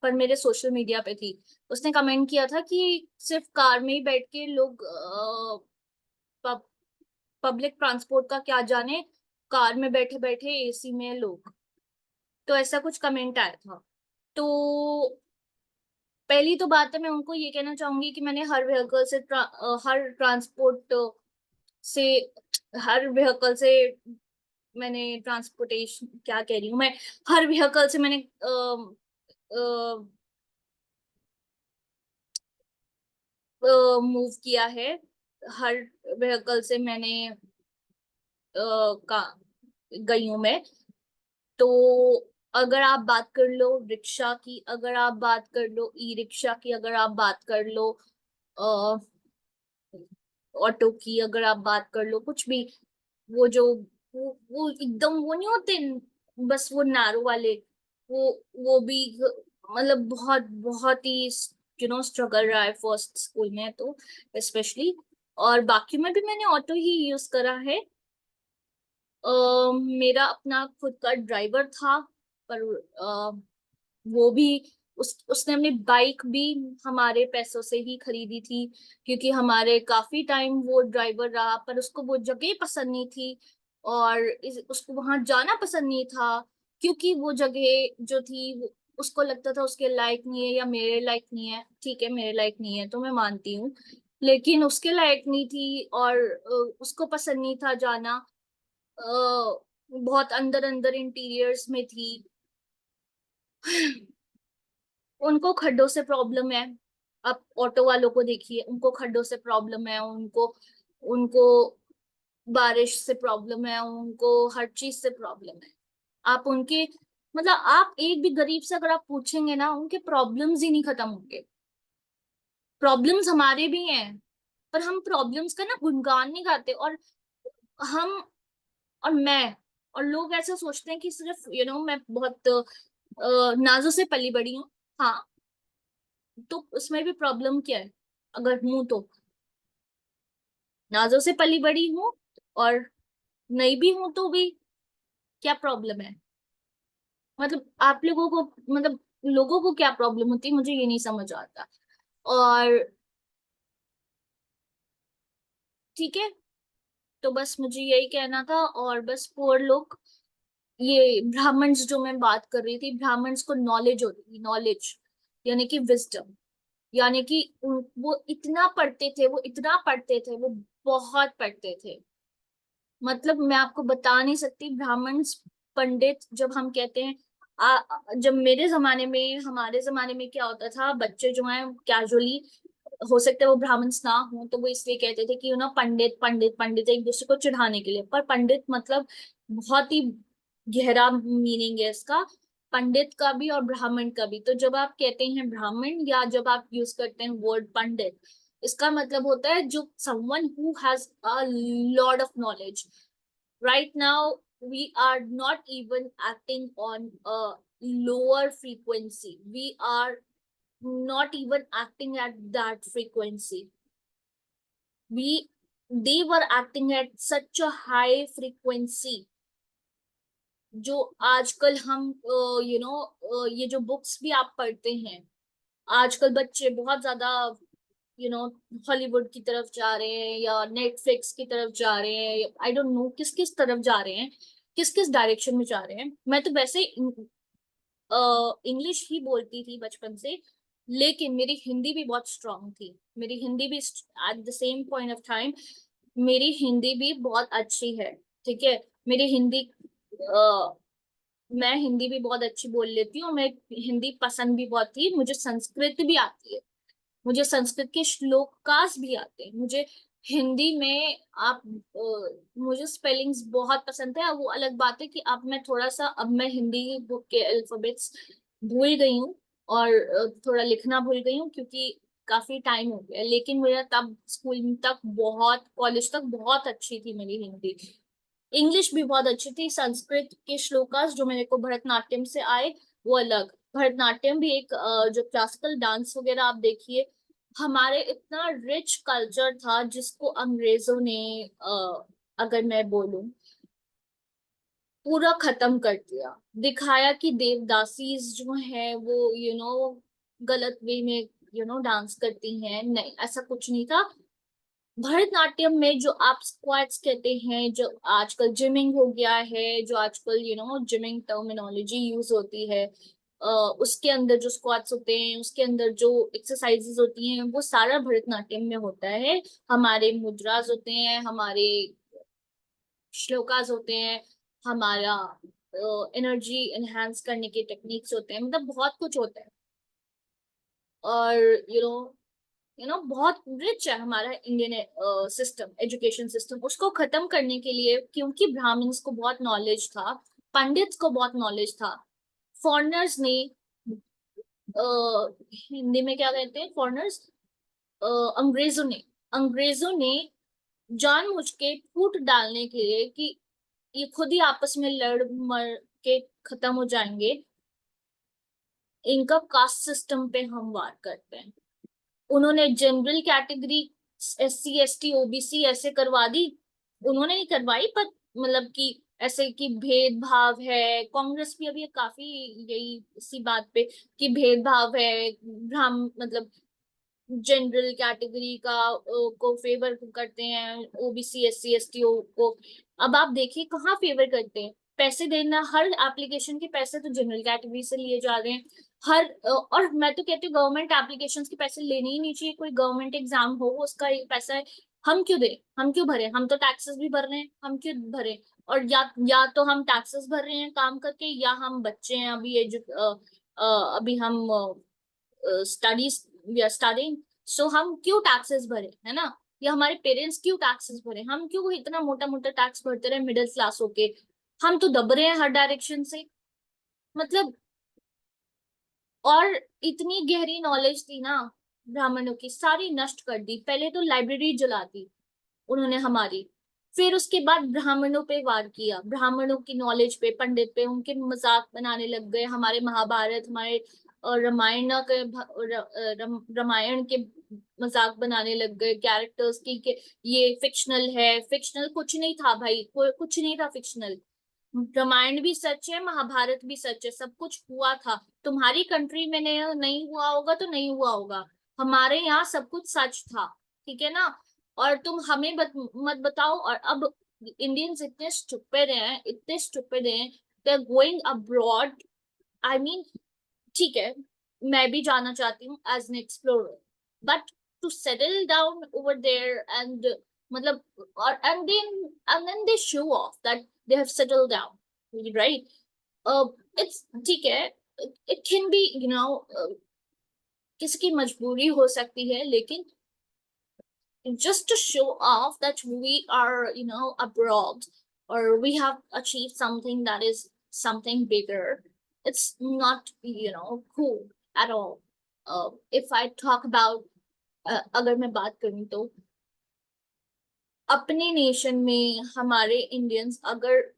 पर मेरे सोशल मीडिया पे थी। उसने कमेंट किया था कि सिर्फ कार में ही बैठ के लोग पब्लिक ट्रांसपोर्ट का क्या जाने, कार में बैठे बैठे एसी में लोग। तो ऐसा कुछ कमेंट आया था। तो पहली तो बात है, मैं उनको ये कहना चाहूंगी कि मैंने हर ट्रांसपोर्ट से हर व्हीकल से मैंने ट्रांसपोर्टेशन क्या कह रही हूँ मैं, हर व्हीकल से मैंने मूव किया है। हर व्हीकल से मैंने का गई हूँ मैं। तो अगर आप बात कर लो रिक्शा की, अगर आप बात कर लो ई रिक्शा की, अगर आप बात कर लो ऑटो की, अगर आप बात कर लो कुछ भी, वो जो वो एकदम वो नहीं होते, बस वो नारों वाले, वो वो भी मतलब बहुत बहुत ही स्ट्रगल रहा है फर्स्ट स्कूल में तो स्पेशली। और बाकी में भी मैंने ऑटो ही यूज करा है। मेरा अपना खुद का ड्राइवर था, पर वो भी उसने अपनी बाइक भी हमारे पैसों से ही खरीदी थी, क्योंकि हमारे काफी टाइम वो ड्राइवर रहा, पर उसको वो जगह पसंद नहीं थी, और उसको वहां जाना पसंद नहीं था, क्योंकि वो जगह जो थी उसको लगता था उसके लायक नहीं है, या मेरे लायक नहीं है। ठीक है, मेरे लायक नहीं है तो मैं मानती हूँ, लेकिन उसके लायक नहीं थी, और उसको पसंद नहीं था जाना। बहुत अंदर अंदर इंटीरियर्स में थी। उनको खड्डों से प्रॉब्लम है। आप ऑटो वालों को देखिए, उनको खड्डों से प्रॉब्लम है, उनको उनको बारिश से प्रॉब्लम है, उनको हर चीज से प्रॉब्लम है। आप उनके मतलब आप एक भी गरीब से अगर आप पूछेंगे ना, उनके प्रॉब्लम्स ही नहीं खत्म होंगे। प्रॉब्लम्स हमारे भी हैं, पर हम प्रॉब्लम्स का ना गुणगान नहीं गाते। हम और मैं और लोग ऐसा सोचते हैं कि सिर्फ मैं बहुत नाजों से पली बड़ी हूँ। हाँ, तो उसमें भी प्रॉब्लम क्या है? अगर हूं तो नाजों से पली बड़ी हूँ, और नहीं भी हूं तो भी क्या प्रॉब्लम है? मतलब आप लोगों को, मतलब लोगों को क्या प्रॉब्लम होती है, मुझे ये नहीं समझ आता। और ठीक है, तो बस मुझे यही कहना था। और बस पुअर लोग, ये ब्राह्मण्स जो मैं बात कर रही थी, ब्राह्मण्स को नॉलेज होती थी, नॉलेज यानी कि विजडम, यानी कि वो इतना पढ़ते थे, वो इतना पढ़ते थे, वो बहुत पढ़ते थे। मतलब मैं आपको बता नहीं सकती, ब्राह्मण पंडित जब हम कहते हैं, जब मेरे जमाने में, हमारे जमाने में क्या होता था, बच्चे जो हैं कैजुअली, हो सकता है वो ब्राह्मण्स ना हो, तो वो इसलिए कहते थे कि पंडित पंडित पंडित, एक दूसरे को चिढ़ाने के लिए। पर पंडित मतलब बहुत ही गहरा मीनिंग है इसका, पंडित का भी और ब्राह्मण का भी। तो जब आप कहते हैं ब्राह्मण, या जब आप यूज करते हैं वर्ड पंडित, इसका मतलब होता है जो someone who has a lot of knowledge. Right now we are not even acting on a lower frequency, we are not even acting at that frequency, we they were acting at such a high frequency, जो आजकल हम ये जो books भी आप पढ़ते हैं, आजकल बच्चे बहुत ज्यादा यू नो हॉलीवुड की तरफ जा रहे हैं, या नेटफ्लिक्स की तरफ जा रहे हैं, आई डोंट नो किस किस तरफ जा रहे हैं, किस किस डायरेक्शन में जा रहे हैं। मैं तो वैसे इंग्लिश ही बोलती थी बचपन से, लेकिन मेरी हिंदी भी बहुत स्ट्रांग थी, मेरी हिंदी भी at the same point of time मेरी हिंदी भी बहुत अच्छी है। ठीक है, मेरी हिंदी मैं हिंदी भी बहुत अच्छी बोल लेती हूँ, मैं हिंदी पसंद भी बहुत थी, मुझे संस्कृत भी आती है, मुझे संस्कृत के श्लोकास भी आते हैं, मुझे हिंदी में आप मुझे स्पेलिंग्स बहुत पसंद है। वो अलग बात है कि अब मैं थोड़ा सा, अब मैं हिंदी बुक के अल्फाबेट्स भूल गई हूँ, और थोड़ा लिखना भूल गई हूँ, क्योंकि काफी टाइम हो गया। लेकिन मेरा तब स्कूल तक बहुत, कॉलेज तक बहुत अच्छी थी मेरी हिंदी। इंग्लिश भी बहुत अच्छी थी, संस्कृत के श्लोकास जो मेरे को भरतनाट्यम से आए वो अलग। भरतनाट्यम भी एक जो क्लासिकल डांस वगैरह आप देखिए, हमारे इतना रिच कल्चर था जिसको अंग्रेजों ने अगर मैं बोलूं, पूरा खत्म कर दिया। दिखाया कि देवदासीज जो है वो गलत वे में डांस करती हैं, नहीं ऐसा कुछ नहीं था। भरतनाट्यम में जो आप स्क्वाट्स कहते हैं, जो आजकल जिमिंग हो गया है, जो आजकल जिमिंग टर्मिनोलॉजी यूज होती है, उसके अंदर जो स्क्वाट्स होते हैं, उसके अंदर जो एक्सरसाइजेस होती हैं, वो सारा भरतनाट्यम में होता है। हमारे मुद्रास होते हैं, हमारे श्लोकास होते हैं, हमारा एनर्जी एनहांस करने के टेक्निक्स होते हैं, मतलब बहुत कुछ होता है। और यू नो बहुत रिच है हमारा इंडियन सिस्टम, एजुकेशन सिस्टम। उसको खत्म करने के लिए, क्योंकि ब्राह्मण्स को बहुत नॉलेज था, पंडित्स को बहुत नॉलेज था, फॉरेनर्स ने हिंदी में क्या कहते हैं फॉरेनर्स, अंग्रेजों ने जानबूझ के फूट डालने के लिए कि ये खुद ही आपस में लड़ मर के खत्म हो जाएंगे, इनका कास्ट सिस्टम पे हम वार करते हैं। उन्होंने general category SC ST OBC ऐसे करवा दी, उन्होंने नहीं करवाई, पर मतलब कि ऐसे कि भेदभाव है, कांग्रेस भी अभी काफी यही इसी बात पे कि भेदभाव है, मतलब जनरल कैटेगरी का को फेवर करते हैं, OBC SC ST को। अब आप देखिए कहाँ फेवर करते हैं, पैसे देना, हर एप्लीकेशन के पैसे तो जनरल कैटेगरी से लिए जा रहे हैं। और मैं तो कहती हूँ गवर्नमेंट एप्लीकेशंस के पैसे लेने ही नहीं चाहिए, कोई गवर्नमेंट एग्जाम हो उसका पैसा है, हम क्यों दें, हम क्यों भरे, हम तो टैक्सेस भी भर रहे हैं, हम क्यों भरे। और या तो हम टैक्सेस भर रहे हैं काम करके, या हम बच्चे हैं अभी अभी हम स्टडीज, वी आर स्टडिंग, सो हम क्यों टैक्सेस भरे, है ना। या हमारे पेरेंट्स क्यों टैक्सेस भरे, हम क्यों इतना मोटा मोटा टैक्स भरते रहे मिडिल क्लास होके, हम तो दब रहे हैं हर डायरेक्शन से। मतलब, और इतनी गहरी नॉलेज थी ना ब्राह्मणों की, सारी नष्ट कर दी। पहले तो लाइब्रेरी जला दी उन्होंने हमारी, फिर उसके बाद ब्राह्मणों पे वार किया, ब्राह्मणों की नॉलेज पे, पंडित पे, उनके मजाक बनाने लग गए, हमारे महाभारत, हमारे रामायण के रामायण के मजाक बनाने लग गए कैरेक्टर्स की, कि ये फिक्शनल है, फिक्शनल कुछ नहीं था भाई, कुछ नहीं था फिक्शनल। रामायण भी सच है, महाभारत भी सच है, सब कुछ हुआ था। तुम्हारी कंट्री में नहीं हुआ होगा तो नहीं हुआ होगा, हमारे यहाँ सब कुछ सच था। ठीक है ना। और तुम हमें मत बताओ। और अब इंडियंस इतने स्टूपिड हैं, इतने स्टूपिड हैं, they are going abroad. I mean, ठीक है, मैं भी जाना चाहती हूँ as an explorer, but to settle down over there and matlab, and then they show off that they have settled down, right? uh, it's ठीक है, it can be, किसी की मजबूरी हो सकती है, लेकिन just to show off that we are, abroad, or we have achieved something that is something bigger, it's not, cool at all. If I talk about, अगर मैं बात करूं तो अपने नेशन में हमारे इंडियंस अगर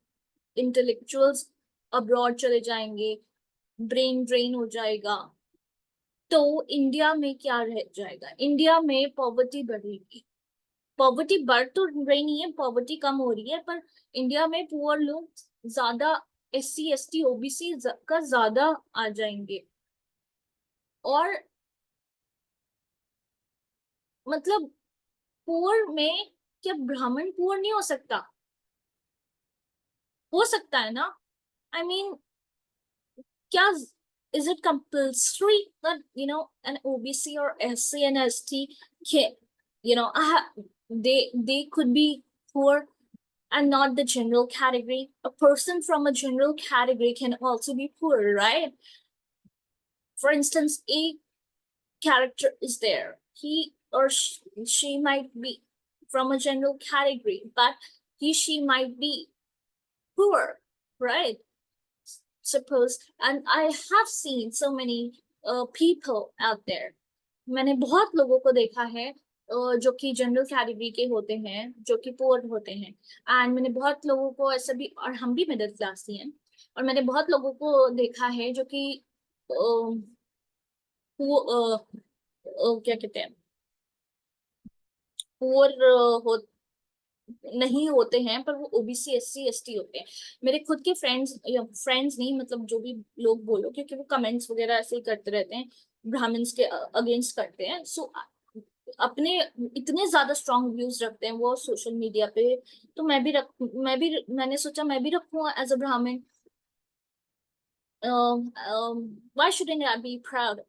इंटेलेक्चुअल्स अब्रॉड चले जाएंगे, ब्रेन ड्रेन हो जाएगा, तो इंडिया में क्या रह जाएगा? इंडिया में पॉवर्टी बढ़ेगी। पॉवर्टी बढ़ तो रही नहीं है, पॉवर्टी कम हो रही है, पर इंडिया में पुअर लोग ज्यादा, SC ST OBC का ज्यादा आ जाएंगे। और मतलब पुअर में क्या ब्राह्मण पुअर नहीं हो सकता? हो सकता है ना? आई मीन, क्या is it compulsory that an OBC or SC and ST can, they could be poor and not the general category? A person from a general category can also be poor, right? For instance, a character is there, he or she might be from a general category, but she might be poor, right? Suppose, and I have seen so many people out there. मैंने बहुत लोगों को देखा है जो कि general category के होते हैं, जो कि पुअर होते हैं। एंड मैंने बहुत लोगों को ऐसा भी, और हम भी मिडिल क्लास ही हैं, और मैंने बहुत लोगों को देखा है जो कि क्या कहते हैं, पुअर हो नहीं होते हैं, पर वो OBC SC ST होते हैं। मेरे खुद के फ्रेंड्स, या फ्रेंड्स नहीं, मतलब जो भी लोग बोलो, क्योंकि वो कमेंट्स वगैरह ऐसे ही करते रहते हैं, ब्राह्मण्स के अगेंस्ट करते हैं। सो अपने इतने ज्यादा स्ट्रॉन्ग व्यूज रखते हैं वो सोशल मीडिया पे, तो मैंने सोचा मैं भी रखूं एज अ ब्राह्मण। Why shouldn't I be proud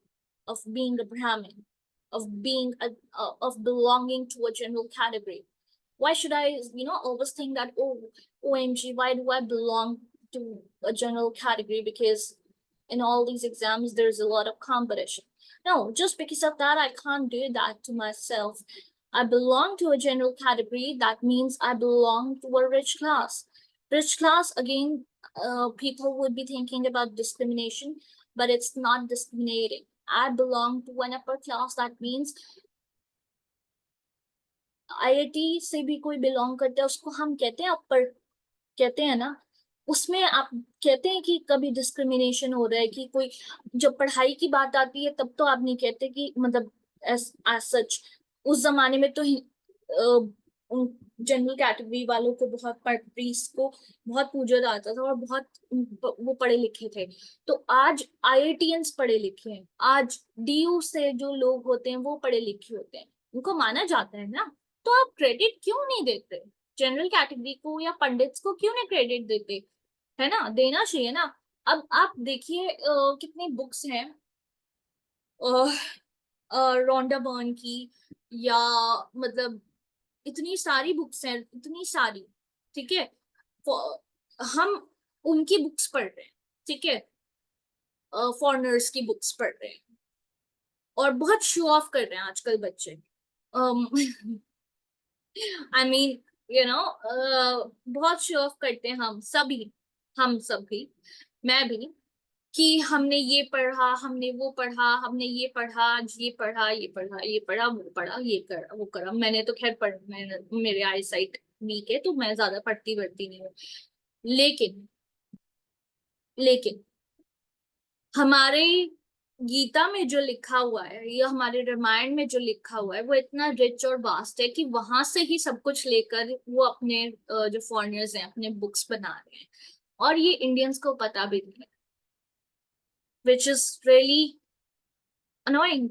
of being a Brahmin, of being of belonging to a general category? Why should I, always think that, oh, OMG, why do I belong to a general category? Because in all these exams, there's a lot of competition. No, just because of that, I can't do that to myself. I belong to a general category. That means I belong to a rich class. Rich class, again, people would be thinking about discrimination, but it's not discriminating. I belong to an upper class. That means IIT से भी कोई belong करता है, उसको हम कहते हैं अपर, कहते हैं ना? उसमें आप कहते हैं कि कभी डिस्क्रिमिनेशन हो रहा है कि कोई, जब पढ़ाई की बात आती है तब तो आप नहीं कहते कि मतलब एज सच। उस जमाने में तो जनरल कैटेगरी वालों को बहुत, प्रीस को बहुत पूजा जाता था, और बहुत वो पढ़े लिखे थे। तो आज IITians पढ़े लिखे हैं, आज DU से जो लोग होते हैं वो पढ़े लिखे होते हैं, उनको माना जाता है ना। तो आप क्रेडिट क्यों नहीं देते जनरल कैटेगरी को, या पंडित्स को क्यों नहीं क्रेडिट देते? है ना, देना चाहिए ना। अब आप देखिए कितनी बुक्स हैं रोंडा बर्न की, या मतलब इतनी सारी बुक्स हैं, इतनी सारी, ठीक है। हम उनकी बुक्स पढ़ रहे हैं, ठीक है, फॉरेनर्स की बुक्स पढ़ रहे हैं, और बहुत शो ऑफ कर रहे हैं आजकल बच्चे। आई मीन, बहुत शो ऑफ करते हैं हम सभी, मैं भी, कि हमने ये पढ़ा, हमने वो पढ़ा, हमने ये पढ़ा, आज ये पढ़ा, ये पढ़ा, ये पढ़ा, वो पढ़ा, ये करा, वो करा। मैंने तो खैर मेरे आई साइट वीक है, तो मैं ज्यादा पढ़ती बढ़ती नहीं हूँ। लेकिन लेकिन हमारे गीता में जो लिखा हुआ है, या हमारे रामायण में जो लिखा हुआ है, वो इतना रिच और वास्ट है कि वहां से ही सब कुछ लेकर वो अपने जो फॉरेनर्स हैं अपने बुक्स बना रहे हैं, और ये इंडियंस को पता भी नहीं है, विच इज रियली अनोइंग।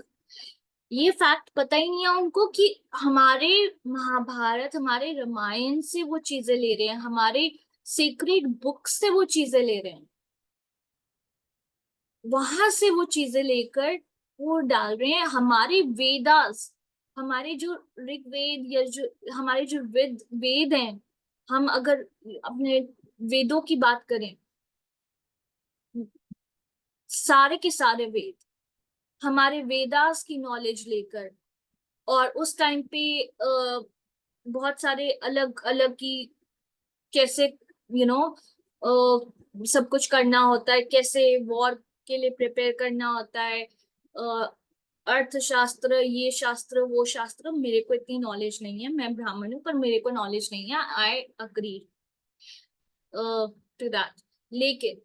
ये फैक्ट पता ही नहीं है उनको कि हमारे महाभारत, हमारे रामायण से वो चीजें ले रहे हैं, हमारे सीक्रेट बुक से वो चीजें ले रहे हैं, वहां से वो चीजें लेकर वो डाल रहे हैं हमारे वेदास, हमारे जो ऋग्वेद या जो हमारे जो वेद वेद हैं, हम अगर अपने वेदों की बात करें, सारे के सारे वेद हमारे वेदास की नॉलेज लेकर, और उस टाइम पे बहुत सारे अलग अलग की कैसे यू नो सब कुछ करना होता है, कैसे वॉर के लिए प्रिपेयर करना होता है, अर्थशास्त्र, ये शास्त्र वो शास्त्र, मेरे को इतनी नॉलेज नहीं है, मैं ब्राह्मण हूँ पर मेरे को नॉलेज नहीं है, आई अग्री टू दैट। लेकिन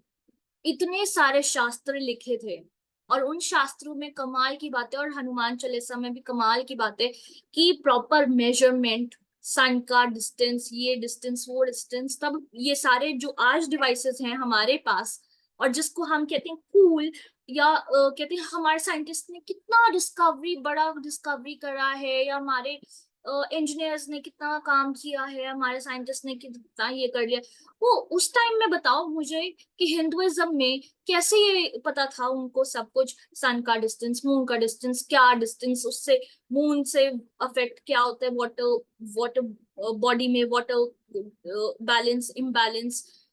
इतने सारे शास्त्र लिखे थे, और उन शास्त्रों में कमाल की बात है, और हनुमान चालीसा में भी कमाल की बात है कि प्रॉपर मेजरमेंट, सन का डिस्टेंस, ये डिस्टेंस वो डिस्टेंस, तब ये सारे जो आज डिवाइसेस हैं हमारे पास, और जिसको हम कहते हैं कूल, या कहते हैं हमारे साइंटिस्ट ने कितना डिस्कवरी, बड़ा डिस्कवरी करा है, या हमारे इंजीनियर्स ने कितना काम किया है, हमारे साइंटिस्ट ने कितना ये कर लिया, वो उस टाइम में बताओ मुझे कि हिंदुइज्म में कैसे ये पता था उनको सब कुछ, सन का डिस्टेंस, मून का डिस्टेंस, क्या डिस्टेंस उससे मून से अफेक्ट क्या होता है, वाटर वाटर बॉडी में वाटर बैलेंस इम्बैलेंस,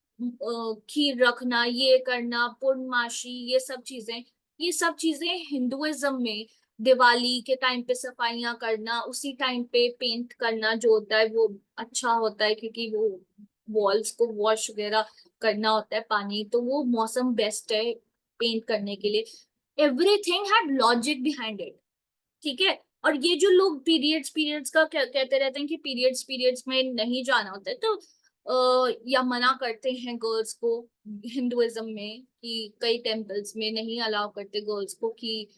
खीर रखना, ये करना, पूर्णमासी, ये सब चीजें हिंदुइज्म में दिवाली के टाइम पे सफाइयां करना, उसी टाइम पे पेंट करना जो होता है वो अच्छा होता है, क्योंकि वो वॉल्स को वॉश वगैरह करना होता है पानी, तो वो मौसम बेस्ट है पेंट करने के लिए। Everything had logic behind it, ठीक है। और ये जो लोग पीरियड्स पीरियड्स का कहते रहते हैं कि पीरियड्स पीरियड्स में नहीं जाना होता है, तो या मना करते हैं गर्ल्स को हिंदुइज्म में, कि कई टेम्पल्स में नहीं अलाउ करते गर्ल्स को कि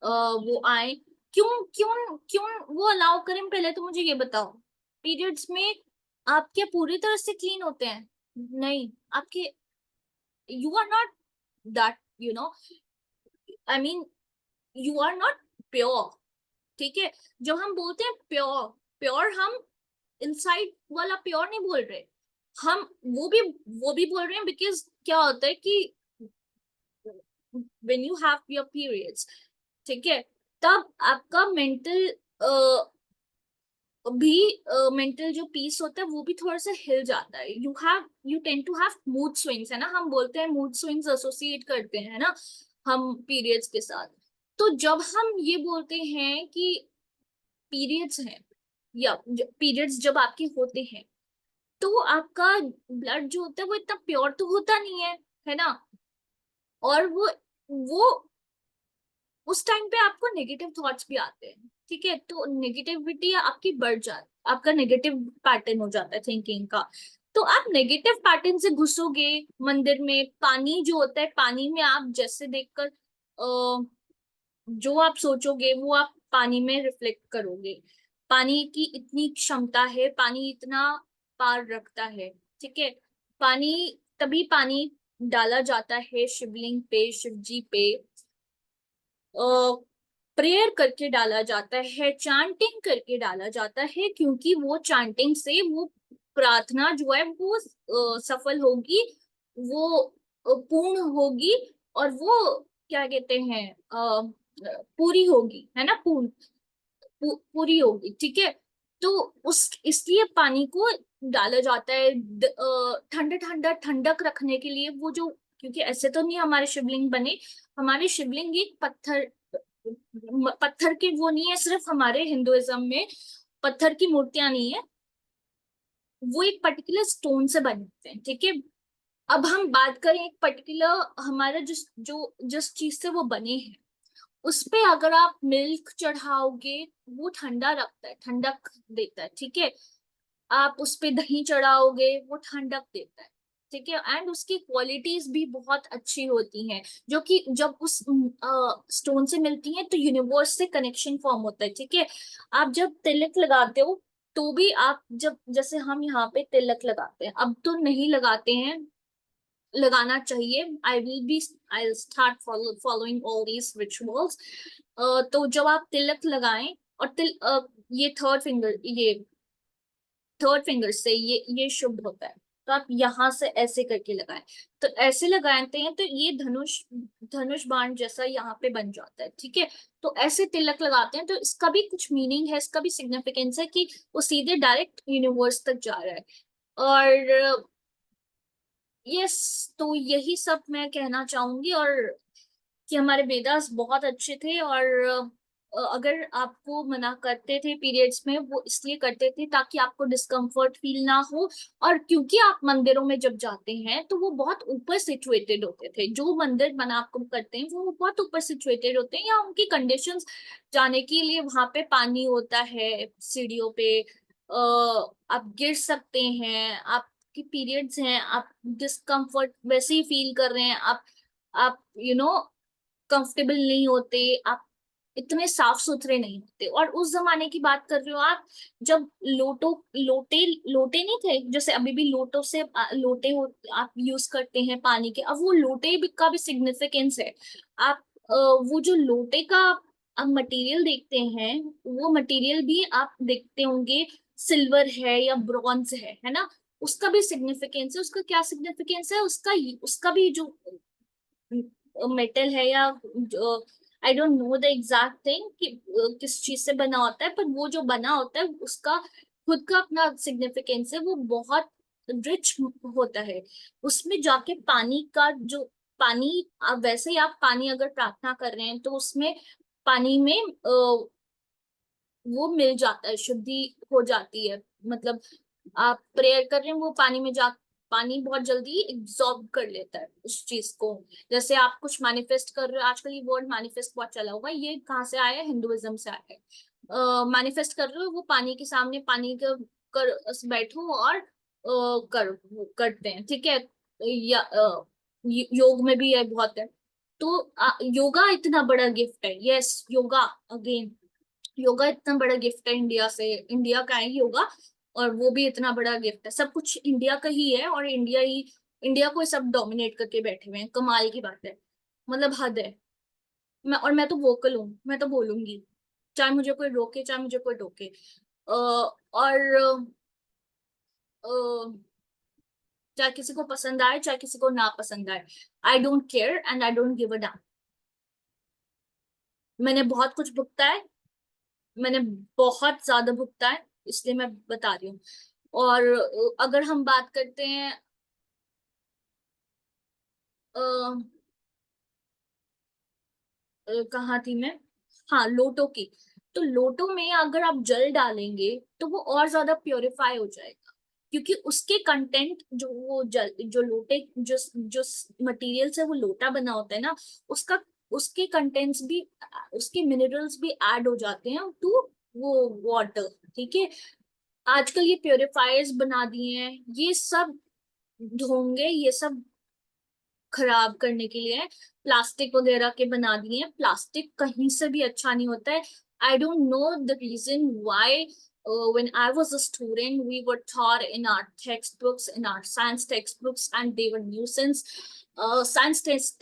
वो आए। क्यों क्यों क्यों वो अलाउ करें, पहले तो मुझे ये बताओ, पीरियड्स में आप क्या पूरी तरह से क्लीन होते हैं? नहीं, आपके you are not that, I mean you are not pure, ठीक है। जब हम बोलते हैं प्योर, प्योर हम इनसाइड वाला प्योर नहीं बोल रहे, हम वो भी बोल रहे हैं, बिकॉज क्या होता है कि when you have your periods, ठीक है, तब आपका मेंटल भी मेंटल जो पीस होता है वो भी थोड़ा सा हिल जाता है, you tend to have mood swings, है ना, हम बोलते हैं मूड स्विंग्स एसोसिएट करते हैं, है ना, हम पीरियड्स के साथ। तो जब हम ये बोलते हैं कि पीरियड्स हैं, या पीरियड्स जब आपके होते हैं, तो आपका ब्लड जो होता है वो इतना प्योर तो होता नहीं है ना, और वो उस टाइम पे आपको नेगेटिव थॉट्स भी आते हैं, ठीक है, तो नेगेटिविटी आपकी बढ़ जाती, आपका नेगेटिव पैटर्न हो जाता है थिंकिंग का। तो आप नेगेटिव पैटर्न से घुसोगे मंदिर में, पानी जो होता है, पानी में आप जैसे देखकर जो आप सोचोगे वो आप पानी में रिफ्लेक्ट करोगे। पानी की इतनी क्षमता है, पानी इतना पार रखता है, ठीक है। पानी, तभी पानी डाला जाता है शिवलिंग पे, शिवजी पे, प्रेयर करके डाला जाता है, चांटिंग करके डाला जाता है, क्योंकि वो चांटिंग से वो प्रार्थना जो है वो सफल होगी, वो पूर्ण होगी, और वो क्या कहते हैं पूरी होगी, है ना, पूरी होगी, ठीक है। तो उस इसलिए पानी को डाला जाता है ठंडा ठंडा ठंडक रखने के लिए, वो जो, क्योंकि ऐसे तो नहीं हमारे शिवलिंग बने, हमारे शिवलिंग एक पत्थर के वो नहीं है, सिर्फ हमारे हिंदुइज्म में पत्थर की मूर्तियां नहीं है, वो एक पर्टिकुलर स्टोन से बनते हैं, ठीक है। अब हम बात करें एक पर्टिकुलर हमारा जिस चीज से वो बने हैं, उस पे अगर आप मिल्क चढ़ाओगे, वो ठंडा रखता है, ठंडक देता है, ठीक है। आप उस पे दही चढ़ाओगे, वो ठंडक देता है, ठीक है, एंड उसकी क्वालिटीज भी बहुत अच्छी होती हैं, जो कि जब उस स्टोन से मिलती हैं तो यूनिवर्स से कनेक्शन फॉर्म होता है, ठीक है। आप जब तिलक लगाते हो, तो भी आप जब, जैसे हम यहाँ पे तिलक लगाते हैं, अब तो नहीं लगाते हैं, लगाना चाहिए, I start following all these rituals. तो जब आप तिलक लगाएं, और ये थर्ड फिंगर से ये शुभ होता है, तो आप यहाँ से ऐसे करके लगाएं, तो ऐसे लगाते हैं तो ये धनुष धनुष बाण जैसा यहाँ पे बन जाता है, ठीक है। तो ऐसे तिलक लगाते हैं, तो इसका भी कुछ मीनिंग है, इसका भी सिग्निफिकेंस है कि वो सीधे डायरेक्ट यूनिवर्स तक जा रहा है। और यस, तो यही सब मैं कहना चाहूंगी। और कि हमारे वेदास बहुत अच्छे थे। और अगर आपको मना करते थे पीरियड्स में, वो इसलिए करते थे ताकि आपको डिस्कम्फर्ट फील ना हो। और क्योंकि आप मंदिरों में जब जाते हैं तो वो बहुत ऊपर सिचुएटेड होते थे, जो मंदिर मना आपको करते हैं वो बहुत ऊपर सिचुएटेड होते हैं, या उनकी कंडीशंस जाने के लिए वहां पे पानी होता है सीढ़ियों पे, आप गिर सकते हैं, आपकी पीरियड्स हैं, आप डिस्कम्फर्ट वैसे ही फील कर रहे हैं, आप कंफर्टेबल नहीं होते, आप इतने साफ सुथरे नहीं होते। और उस जमाने की बात कर रहे हो आप, जब लोटे लोटे नहीं थे, जैसे अभी भी लोटो से लोटे हो आप यूज करते हैं पानी के, अब वो लोटे का भी सिग्निफिकेंस है। आप वो जो लोटे का आप मटेरियल देखते हैं, वो मटेरियल भी आप देखते होंगे सिल्वर है या ब्रॉन्ज है ना। उसका भी सिग्निफिकेंस है। उसका क्या सिग्निफिकेंस है, उसका उसका भी जो मेटल है, या आई don't know the exact thing कि किस चीज से बना होता है, पर वो जो बना होता है उसका खुद का अपना सिग्निफिकेंस है, वो बहुत रिच होता है। उसमें जाके पानी का जो पानी, वैसे ही आप पानी अगर प्रार्थना कर रहे हैं तो उसमें पानी में वो मिल जाता है, शुद्धि हो जाती है। मतलब आप प्रेयर कर रहे हैं, वो पानी में जा पानी बहुत जल्दी एब्जॉर्ब कर लेता है उस चीज को। जैसे आप कुछ मैनिफेस्ट कर रहे हो, आजकल ये वर्ड मैनिफेस्ट बहुत चला हुआ है, ये कहाँ से आया है, हिंदुइज्म से आया है। मैनिफेस्ट कर रहे हो, वो पानी के सामने पानी के कर बैठो और करते हैं, ठीक है। या योग में भी ये बहुत है। तो योगा इतना बड़ा गिफ्ट है, यस योगा, अगेन योगा इतना बड़ा गिफ्ट है, इंडिया से, इंडिया का है योगा। और वो भी इतना बड़ा गिफ्ट है, सब कुछ इंडिया का ही है, और इंडिया को सब डोमिनेट करके बैठे हुए हैं, कमाल की बात है। मतलब हद है। मैं तो वोकल हूँ, मैं तो बोलूंगी, चाहे मुझे कोई रोके चाहे मुझे कोई टोके। और अ, चाहे किसी को पसंद आए चाहे किसी को ना पसंद आए, I don't care and I don't give a dam. मैंने बहुत कुछ भुगता है, मैंने बहुत ज्यादा भुगता है, इसलिए मैं बता रही हूँ। और अगर हम बात करते हैं अ, कहाँ थी मैं, हाँ लोटो की। तो लोटो में अगर आप जल डालेंगे तो वो और ज्यादा प्योरीफाई हो जाएगा, क्योंकि उसके कंटेंट जो वो जल जो लोटे जो मटेरियल से वो लोटा बना होता है ना, उसका उसके कंटेंट्स भी, उसके मिनरल्स भी ऐड हो जाते हैं टू वो वाटर, ठीक है। आजकल ये प्योरीफायर्स बना दिए हैं, ये सब ढोंगे, ये सब खराब करने के लिए प्लास्टिक वगैरह के बना दिए हैं। प्लास्टिक कहीं से भी अच्छा नहीं होता है। I don't know the reason why when I was a student we were taught in our textbooks, in our science textbooks, and they were nuisance.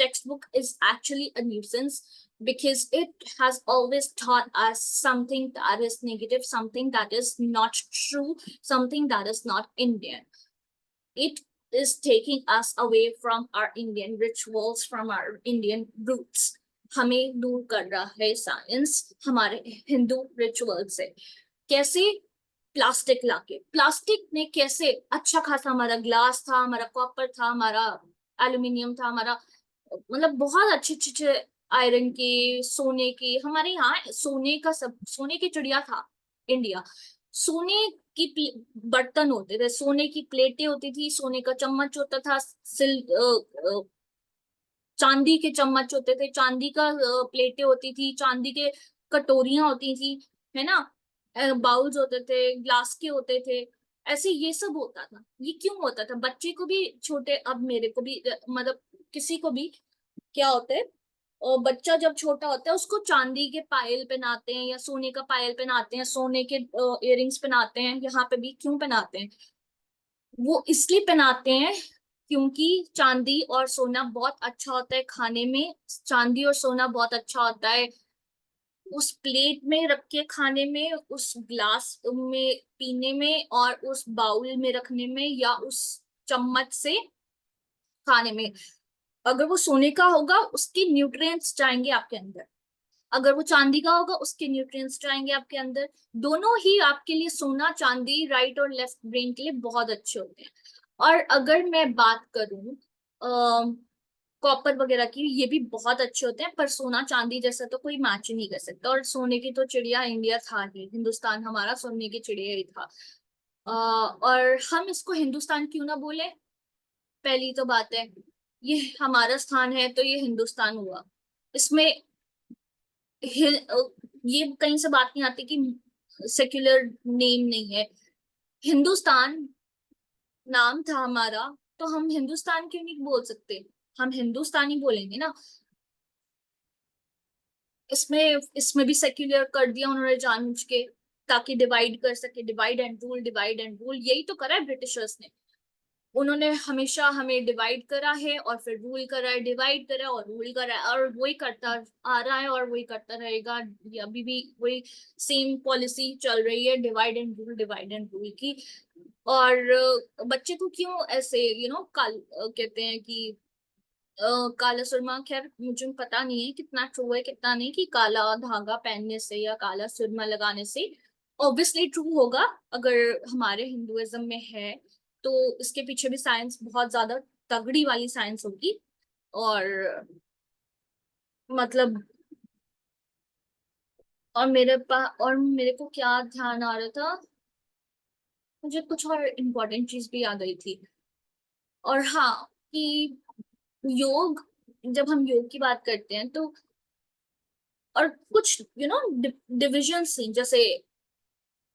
Textbook is actually a nuisance because it has always taught us something that is negative, something that is not true, something that is not Indian. It is taking us away from our Indian rituals, from our Indian roots. हमें दूर कर रहा है science हमारे Hindu ritual से। कैसे? Plastic लाके, plastic ने कैसे अच्छा खासा, हमारा ग्लास था, हमारा कॉपर था, हमारा एल्यूमिनियम था, हमारा मतलब बहुत अच्छे अच्छे आयरन के, सोने के, हमारे यहाँ सोने का सब, सोने की चिड़िया था इंडिया। सोने की बर्तन होते थे, सोने की प्लेटें होती थी, सोने का चम्मच होता था, चांदी के चम्मच होते थे, चांदी का प्लेटें होती थी, चांदी के कटोरियां होती थी, है ना। बाउल्स होते थे, ग्लास के होते थे। ऐसे ये सब होता था। ये क्यों होता था? बच्चे को भी, छोटे, अब मेरे को भी मतलब किसी को भी क्या होता है, और बच्चा जब छोटा होता है उसको चांदी के पायल पहनाते हैं या सोने का पायल पहनाते हैं, सोने के इयररिंग्स पहनाते हैं। यहाँ पे भी क्यों पहनाते हैं? वो इसलिए पहनाते हैं क्योंकि चांदी और सोना बहुत अच्छा होता है खाने में, चांदी और सोना बहुत अच्छा होता है उस प्लेट में रख के खाने में, उस ग्लास में पीने में, और उस बाउल में रखने में, या उस चम्मच से खाने में। अगर वो सोने का होगा उसके न्यूट्रिएंट्स जाएंगे आपके अंदर, अगर वो चांदी का होगा उसके न्यूट्रिएंट्स जाएंगे आपके अंदर। दोनों ही आपके लिए, सोना चांदी राइट और लेफ्ट ब्रेन के लिए बहुत अच्छे होते हैं। और अगर मैं बात करूं कॉपर वगैरह की, ये भी बहुत अच्छे होते हैं, पर सोना चांदी जैसा तो कोई मैच ही नहीं कर सकता। और सोने की तो चिड़िया इंडिया था ही, हिंदुस्तान हमारा सोने की चिड़िया ही था। और हम इसको हिंदुस्तान क्यों ना बोले, पहली तो बात है, ये हमारा स्थान है तो ये हिंदुस्तान हुआ। इसमें ये कहीं से बात नहीं आती कि सेक्युलर नेम नहीं है। हिंदुस्तान नाम था हमारा, तो हम हिंदुस्तान क्यों नहीं बोल सकते, हम हिंदुस्तानी बोलेंगे ना। इसमें इसमें भी सेक्युलर कर दिया उन्होंने जानबूझ के, ताकि डिवाइड कर सके, divide and rule, divide and rule, यही तो करा है ब्रिटिशर्स ने। उन्होंने हमेशा हमें डिवाइड करा है और फिर रूल करा है, डिवाइड करा है और रूल करा है, और वही करता आ रहा है और वही करता रहेगा। ये अभी भी वही सेम पॉलिसी चल रही है, divide and rule, divide and rule की। और बच्चे को क्यों ऐसे काल कहते हैं कि काला सुरमा, खैर मुझे पता नहीं है कितना ट्रू है कितना नहीं, कि काला धागा पहनने से या काला सुरमा लगाने से, ऑब्वियसली ट्रू होगा अगर हमारे हिंदुइज्म में है, तो इसके पीछे भी साइंस बहुत ज्यादा तगड़ी वाली साइंस होगी। और मतलब, और मेरे को क्या ध्यान आ रहा था, मुझे कुछ और इम्पोर्टेंट चीज भी याद आई थी। और हाँ, कि योग, जब हम योग की बात करते हैं तो, और कुछ डिविजन्स थी, जैसे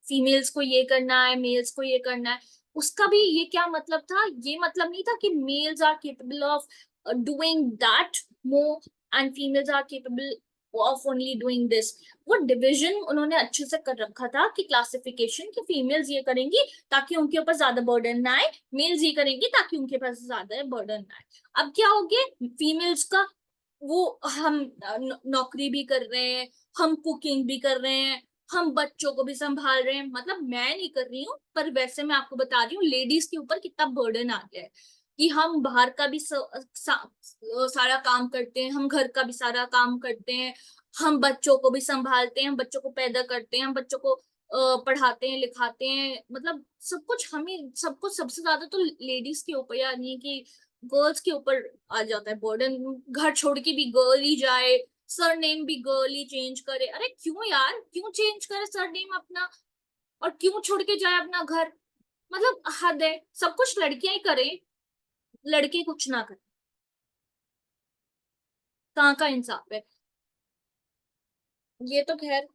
फीमेल्स को ये करना है, मेल्स को ये करना है, उसका भी ये क्या मतलब था, ये मतलब नहीं था कि males are capable of doing that more and females are capable of only doing this. वो डिवीजन उन्होंने अच्छे से कर रखा था, कि क्लासिफिकेशन, कि फीमेल्स ये करेंगी ताकि उनके ऊपर ज्यादा बर्डन ना आए, मेल्स ये करेंगे ताकि उनके पास ज्यादा बर्डन ना आए। अब क्या हो गया, फीमेल्स का वो, हम नौकरी भी कर रहे हैं, हम कुकिंग भी कर रहे हैं, हम बच्चों को भी संभाल रहे हैं, मतलब मैं नहीं कर रही हूँ पर वैसे मैं आपको बता रही हूँ लेडीज के ऊपर कितना बर्डन आ गया है, कि हम बाहर का भी सारा काम करते हैं, हम घर का भी सारा काम करते हैं, हम बच्चों को भी संभालते हैं, हम बच्चों को पैदा करते हैं, हम बच्चों को पढ़ाते हैं लिखाते हैं, मतलब सब कुछ हमें, सब कुछ सबसे ज्यादा तो लेडीज के ऊपर, यानी कि गर्ल्स के ऊपर आ जाता है बर्डन। घर छोड़ के भी गर्ल ही जाए, सरनेम भी गर्ल ही चेंज करे, अरे क्यों यार, क्यों चेंज करे सरनेम अपना, और क्यों छोड़ के जाए अपना घर, मतलब हद है, सब कुछ लड़कियां ही करें, लड़के कुछ ना करें, कहाँ का इंसाफ है। ये तो खैर,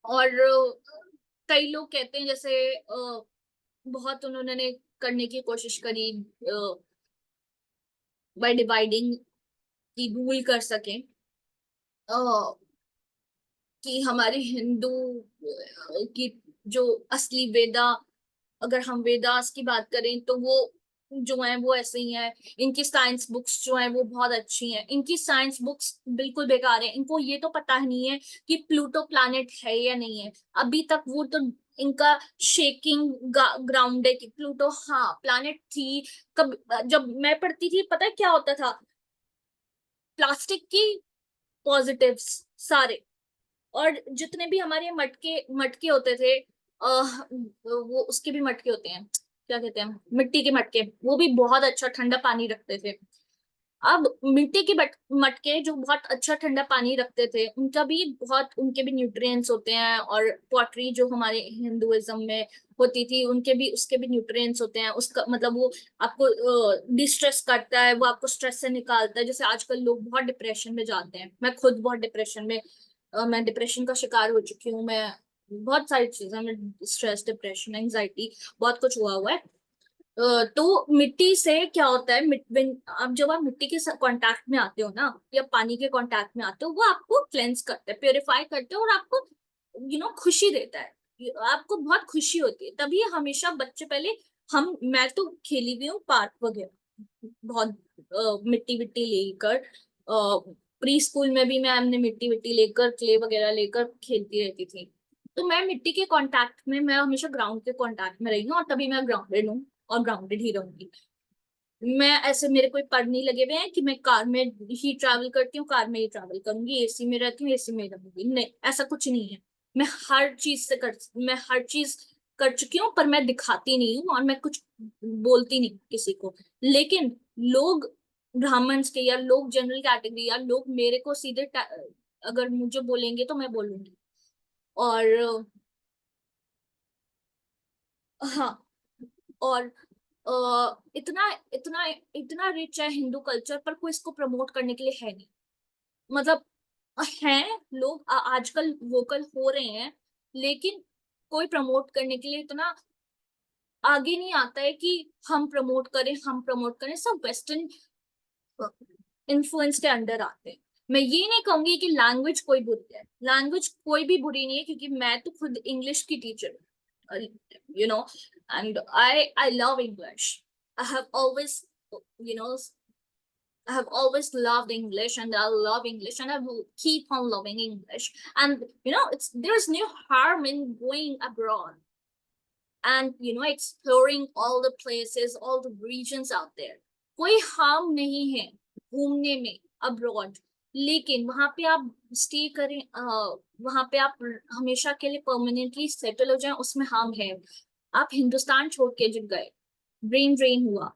और कई लोग कहते हैं, जैसे बहुत उन्होंने करने की कोशिश करी बाय डिवाइडिंग, की रूल कर सके, कि हमारे हिंदू की जो असली वेदा, अगर हम वेदास की बात करें तो वो जो है वो ऐसे ही है, इनकी साइंस बुक्स जो है वो बहुत अच्छी हैं, इनकी साइंस बुक्स बिल्कुल बेकार है, इनको ये तो पता ही नहीं है कि प्लूटो प्लैनेट है या नहीं है, अभी तक वो तो इनका शेकिंग ग्राउंड है कि प्लूटो हाँ प्लैनेट थी। कब जब मैं पढ़ती थी पता है क्या होता था, प्लास्टिक की पॉजिटिव्स सारे, और जितने भी हमारे मटके मटके होते थे, वो उसके भी मटके होते हैं, क्या कहते हैं, मिट्टी के मटके, वो भी बहुत अच्छा ठंडा पानी रखते थे। अब मिट्टी के मटके जो बहुत अच्छा ठंडा पानी रखते थे, उनका भी बहुत, उनके भी न्यूट्रिएंट्स होते हैं, और पॉटरी जो हमारे हिंदुइज्म में होती थी, उनके भी, उसके भी न्यूट्रिएंट्स होते हैं, उसका मतलब वो आपको डिस्ट्रेस करता है, वो आपको स्ट्रेस से निकालता है। जैसे आजकल लोग बहुत डिप्रेशन में जाते हैं, मैं खुद बहुत डिप्रेशन में, मैं डिप्रेशन का शिकार हो चुकी हूँ, मैं बहुत सारी चीजें में, स्ट्रेस, डिप्रेशन, एंजाइटी, बहुत कुछ हुआ हुआ है। तो मिट्टी से क्या होता है, अब जब आप मिट्टी के कांटेक्ट में आते हो ना, या पानी के कांटेक्ट में आते हो, वो आपको क्लेंस करता है, प्योरीफाई करते हो, और आपको खुशी देता है, आपको बहुत खुशी होती है। तभी हमेशा बच्चे पहले, मैं तो खेली हुई हूँ पार्क वगैरह बहुत, मिट्टी विट्टी लेकर, प्री स्कूल में भी मैं हमने मिट्टी विट्टी लेकर, क्ले वगैरह लेकर खेलती रहती थी। तो मैं मिट्टी के कांटेक्ट में, मैं हमेशा ग्राउंड के कांटेक्ट में रही हूँ, और तभी मैं ग्राउंडेड हूँ और ग्राउंडेड ही रहूंगी। मैं ऐसे, मेरे कोई पर नहीं लगे हुए हैं कि मैं कार में ही ट्रैवल करती हूँ, कार में ही ट्रैवल करूंगी, एसी में रहती हूँ, एसी में रहूंगी, नहीं, ऐसा कुछ नहीं है। मैं हर चीज कर चुकी हूँ, पर मैं दिखाती नहीं हूँ और मैं कुछ बोलती नहीं किसी को। लेकिन लोग, ब्राह्मण्स के या लोग जनरल कैटेगरी या लोग मेरे को सीधे अगर मुझे बोलेंगे तो मैं बोलूंगी। और हाँ, और इतना इतना इतना रिच है हिंदू कल्चर, पर कोई इसको प्रमोट करने के लिए है नहीं। मतलब हैं लोग आजकल वोकल हो रहे हैं, लेकिन कोई प्रमोट करने के लिए इतना आगे नहीं आता है कि हम प्रमोट करें। सब वेस्टर्न इन्फ्लुएंस के अंडर आते हैं। मैं ये नहीं कहूंगी कि लैंग्वेज कोई बुरी है, लैंग्वेज कोई भी बुरी नहीं है, क्योंकि मैं तो खुद इंग्लिश की टीचर हूँ, you know, and I love English. I have always, you know I have always loved English, and I love English, and I will keep on loving English. And it's there's no harm in going abroad and exploring all the places, all the regions out there. कोई harm नहीं है घूमने में abroad. लेकिन वहां पे आप stay करें, वहां पे आप हमेशा के लिए परमानेंटली सेटल हो जाएं, उसमें हार्म है। आप हिंदुस्तान छोड़ के जब गए, ब्रेन ड्रेन हुआ,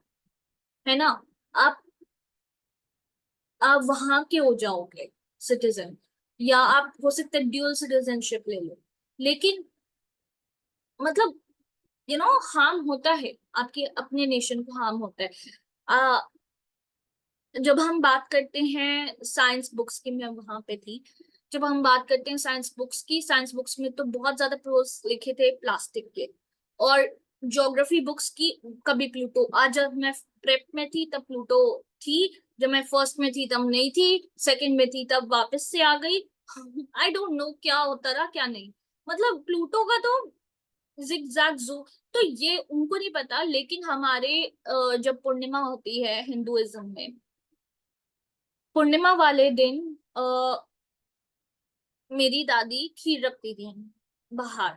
है ना? आप आप वहां के हो जाओगे सिटीजन, या आप हो सकता है ड्यूअल सिटीजनशिप ले लो। लेकिन मतलब हार्म होता है, आपके अपने नेशन को हार्म होता है। आ, जब हम बात करते हैं साइंस बुक्स की, मैं वहां पे थी, जब हम बात करते हैं साइंस बुक्स की, साइंस बुक्स में तो बहुत ज्यादा प्रोज लिखे थे प्लास्टिक के। और ज्योग्राफी बुक्स की, कभी प्लूटो, आज जब मैं प्रेप में थी तब प्लूटो थी, जब मैं फर्स्ट में थी तब नहीं थी, सेकंड में थी तब वापस से आ गई। आई डोंट नो क्या होता रहा क्या नहीं। मतलब प्लूटो का तो जिगजैग जू, तो ये उनको नहीं पता। लेकिन हमारे जब पूर्णिमा होती है हिंदुइज्म में, पूर्णिमा वाले दिन मेरी दादी खीर रखती थी बाहर।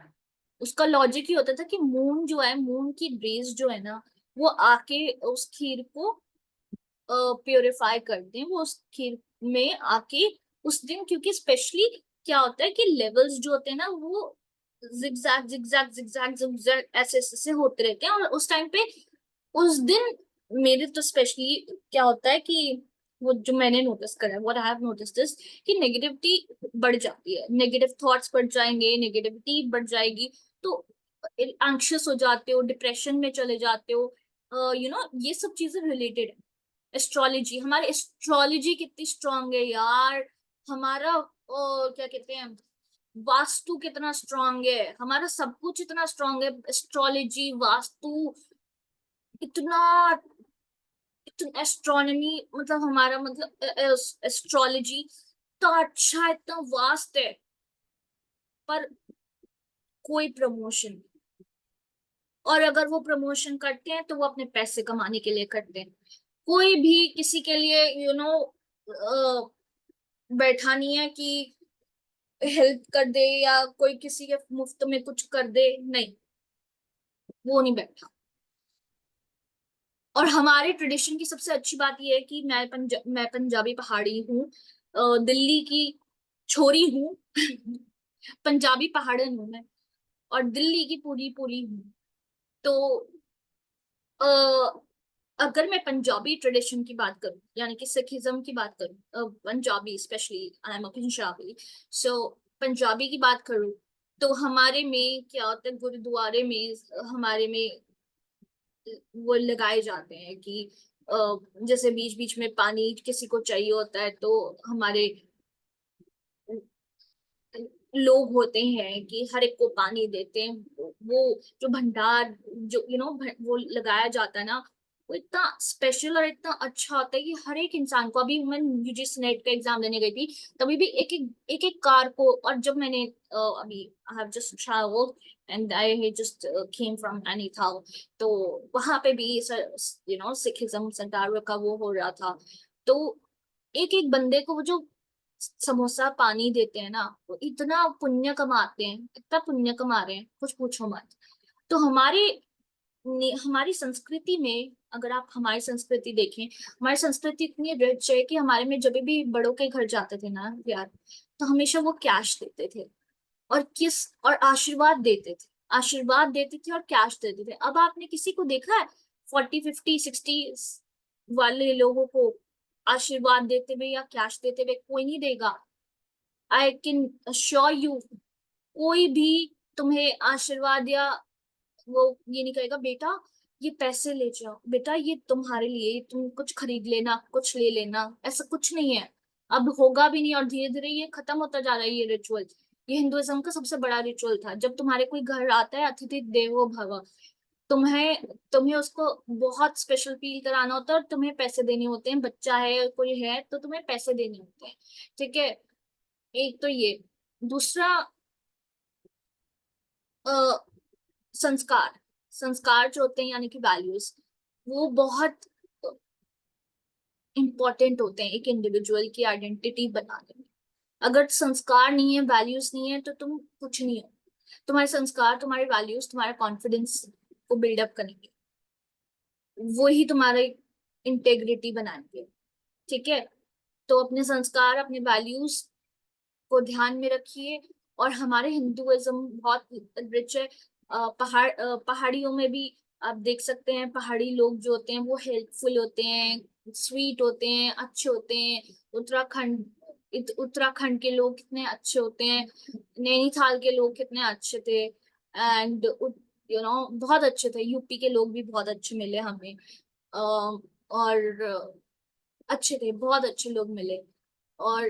उसका लॉजिक ये होता था कि मून जो है, मून की रेज जो है ना, वो आके उस खीर को प्योरीफाई करते हैं, वो उस खीर में आके उस दिन, क्योंकि स्पेशली क्या होता है कि लेवल्स जो होते हैं ना, वो जिगजैग जिगजैग जिगजैग जिगजैग ऐसे ऐसे होते रहते हैं। और उस टाइम पे, उस दिन, मेरे तो स्पेशली क्या होता है कि वो जो मैंने नोटिस करा है, what I have notice this, कि नेगेटिविटी बढ़ जाती है, नेगेटिव थॉट्स बढ़ जाएंगे, नेगेटिविटी बढ़ जाएगी। तो एंक्शियस हो जाते हो, डिप्रेशन में चले जाते हो। ये सब चीजें रिलेटेड है। एस्ट्रोलॉजी, हमारी एस्ट्रोलॉजी कितनी स्ट्रांग है यार। हमारा क्या कहते हैं, वास्तु कितना स्ट्रांग है, हमारा सब कुछ इतना स्ट्रांग है, एस्ट्रोलॉजी, वास्तु, इतना इतना एस्ट्रोनॉमी, मतलब हमारा, मतलब एस्ट्रोलॉजी इतना अच्छा, इतना वास्ट है, पर कोई प्रमोशन। और अगर वो प्रमोशन करते हैं तो वो अपने पैसे कमाने के लिए करते हैं। कोई भी किसी के लिए बैठा नहीं है कि हेल्प कर दे, या कोई किसी के मुफ्त में कुछ कर दे, नहीं, वो नहीं बैठा। और हमारे ट्रेडिशन की सबसे अच्छी बात यह है कि मैं पंजाबी पहाड़ी हूँ, दिल्ली की छोरी हूँ। पंजाबी पहाड़न हूँ मैं, और दिल्ली की पूरी पूरी हूँ। तो अगर मैं पंजाबी ट्रेडिशन की बात करूं, यानी कि सिखिज्म की बात करूं, Punjabi especially, I am a Punjabi, so Punjabi की बात करूं, तो हमारे में क्या होता है, गुरुद्वारे में हमारे में वो लगाए जाते हैं कि जैसे बीच बीच में पानी किसी को चाहिए होता है, तो हमारे लोग होते हैं कि हर एक को पानी देते हैं। वो जो भंडार, जो वो लगाया जाता है ना, वो इतना स्पेशल और इतना अच्छा होता है कि हर एक इंसान को, अभी मैं यूजीसी नेट का एग्जाम देने गई थी, तभी भी एक एक कार को, और जब मैंने अभी I have just travelled and I just came from Nainital, तो वहां पे भी सिखिज्म सेंटारो का वो हो रहा था। तो एक एक बंदे को वो जो समोसा पानी देते हैं ना, वो इतना पुण्य कमाते हैं, इतना पुण्य कमा रहे हैं, कुछ पूछो मत। तो हमारी संस्कृति में अगर आप हमारी संस्कृति देखें, हमारी संस्कृति इतनी रिच है कि हमारे में जब भी बड़ों के घर जाते थे ना यार, तो हमेशा वो कैश देते थे, और आशीर्वाद देते थे, आशीर्वाद देते थे और कैश देते थे। अब आपने किसी को देखा है 40 50 60 वाले लोगों को आशीर्वाद देते हुए या कैश देते हुए? कोई नहीं देगा। आई कैन अश्योर यू, कोई भी तुम्हें आशीर्वाद या वो ये नहीं कहेगा बेटा ये पैसे ले जाओ, बेटा ये तुम्हारे लिए, ये तुम कुछ खरीद लेना, कुछ ले लेना, ऐसा कुछ नहीं है। अब होगा भी नहीं, और धीरे धीरे ये खत्म होता जा रहा है ये रिचुअल। ये हिंदुइज्म का सबसे बड़ा रिचुअल था, जब तुम्हारे कोई घर आता है अतिथि देवो भव, तुम्हें तुम्हें उसको बहुत स्पेशल फील कराना होता है, और तुम्हें पैसे देने होते हैं। बच्चा है कोई है तो तुम्हें पैसे देने होते हैं, ठीक है। एक तो ये, दूसरा संस्कार। संस्कार जो होते हैं यानी कि वैल्यूज, वो बहुत इंपॉर्टेंट होते हैं एक इंडिविजुअल की आइडेंटिटी बनाने में। अगर संस्कार नहीं है, वैल्यूज नहीं है, तो तुम कुछ नहीं हो। तुम्हारे संस्कार, तुम्हारे वैल्यूज तुम्हारे कॉन्फिडेंस को बिल्डअप करेंगे, वो ही तुम्हारे इंटेग्रिटी बनाएंगे, ठीक है। तो अपने संस्कार, अपने वैल्यूज को ध्यान में रखिए। और हमारे हिंदुइज्म बहुत रिच है। पहाड़ियों में भी आप देख सकते हैं, पहाड़ी लोग जो होते हैं वो हेल्पफुल होते हैं, स्वीट होते हैं, अच्छे होते हैं। उत्तराखंड उत्तराखंड के लोग कितने अच्छे होते हैं, नैनीताल के लोग कितने अच्छे थे, एंड बहुत अच्छे थे। यूपी के लोग भी बहुत अच्छे मिले हमें, और अच्छे थे, बहुत अच्छे लोग मिले। और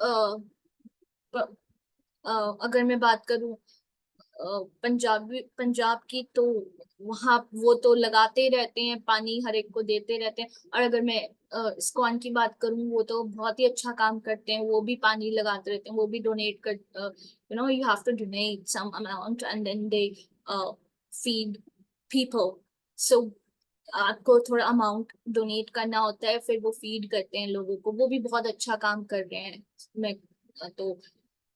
अ, प- अगर मैं बात करूं पंजाब की, तो वहाँ वो तो लगाते ही रहते हैं पानी, हर एक को देते रहते हैं। और अगर मैं इस्कॉन की बात करूं, वो तो बहुत ही अच्छा काम करते हैं, वो भी पानी लगाते रहते हैं, वो भी डोनेट कर, you have to donate some amount and then they feed people. So आपको थोड़ा अमाउंट डोनेट करना होता है, फिर वो फीड करते हैं लोगों को, वो भी बहुत अच्छा काम कर रहे हैं। मैं तो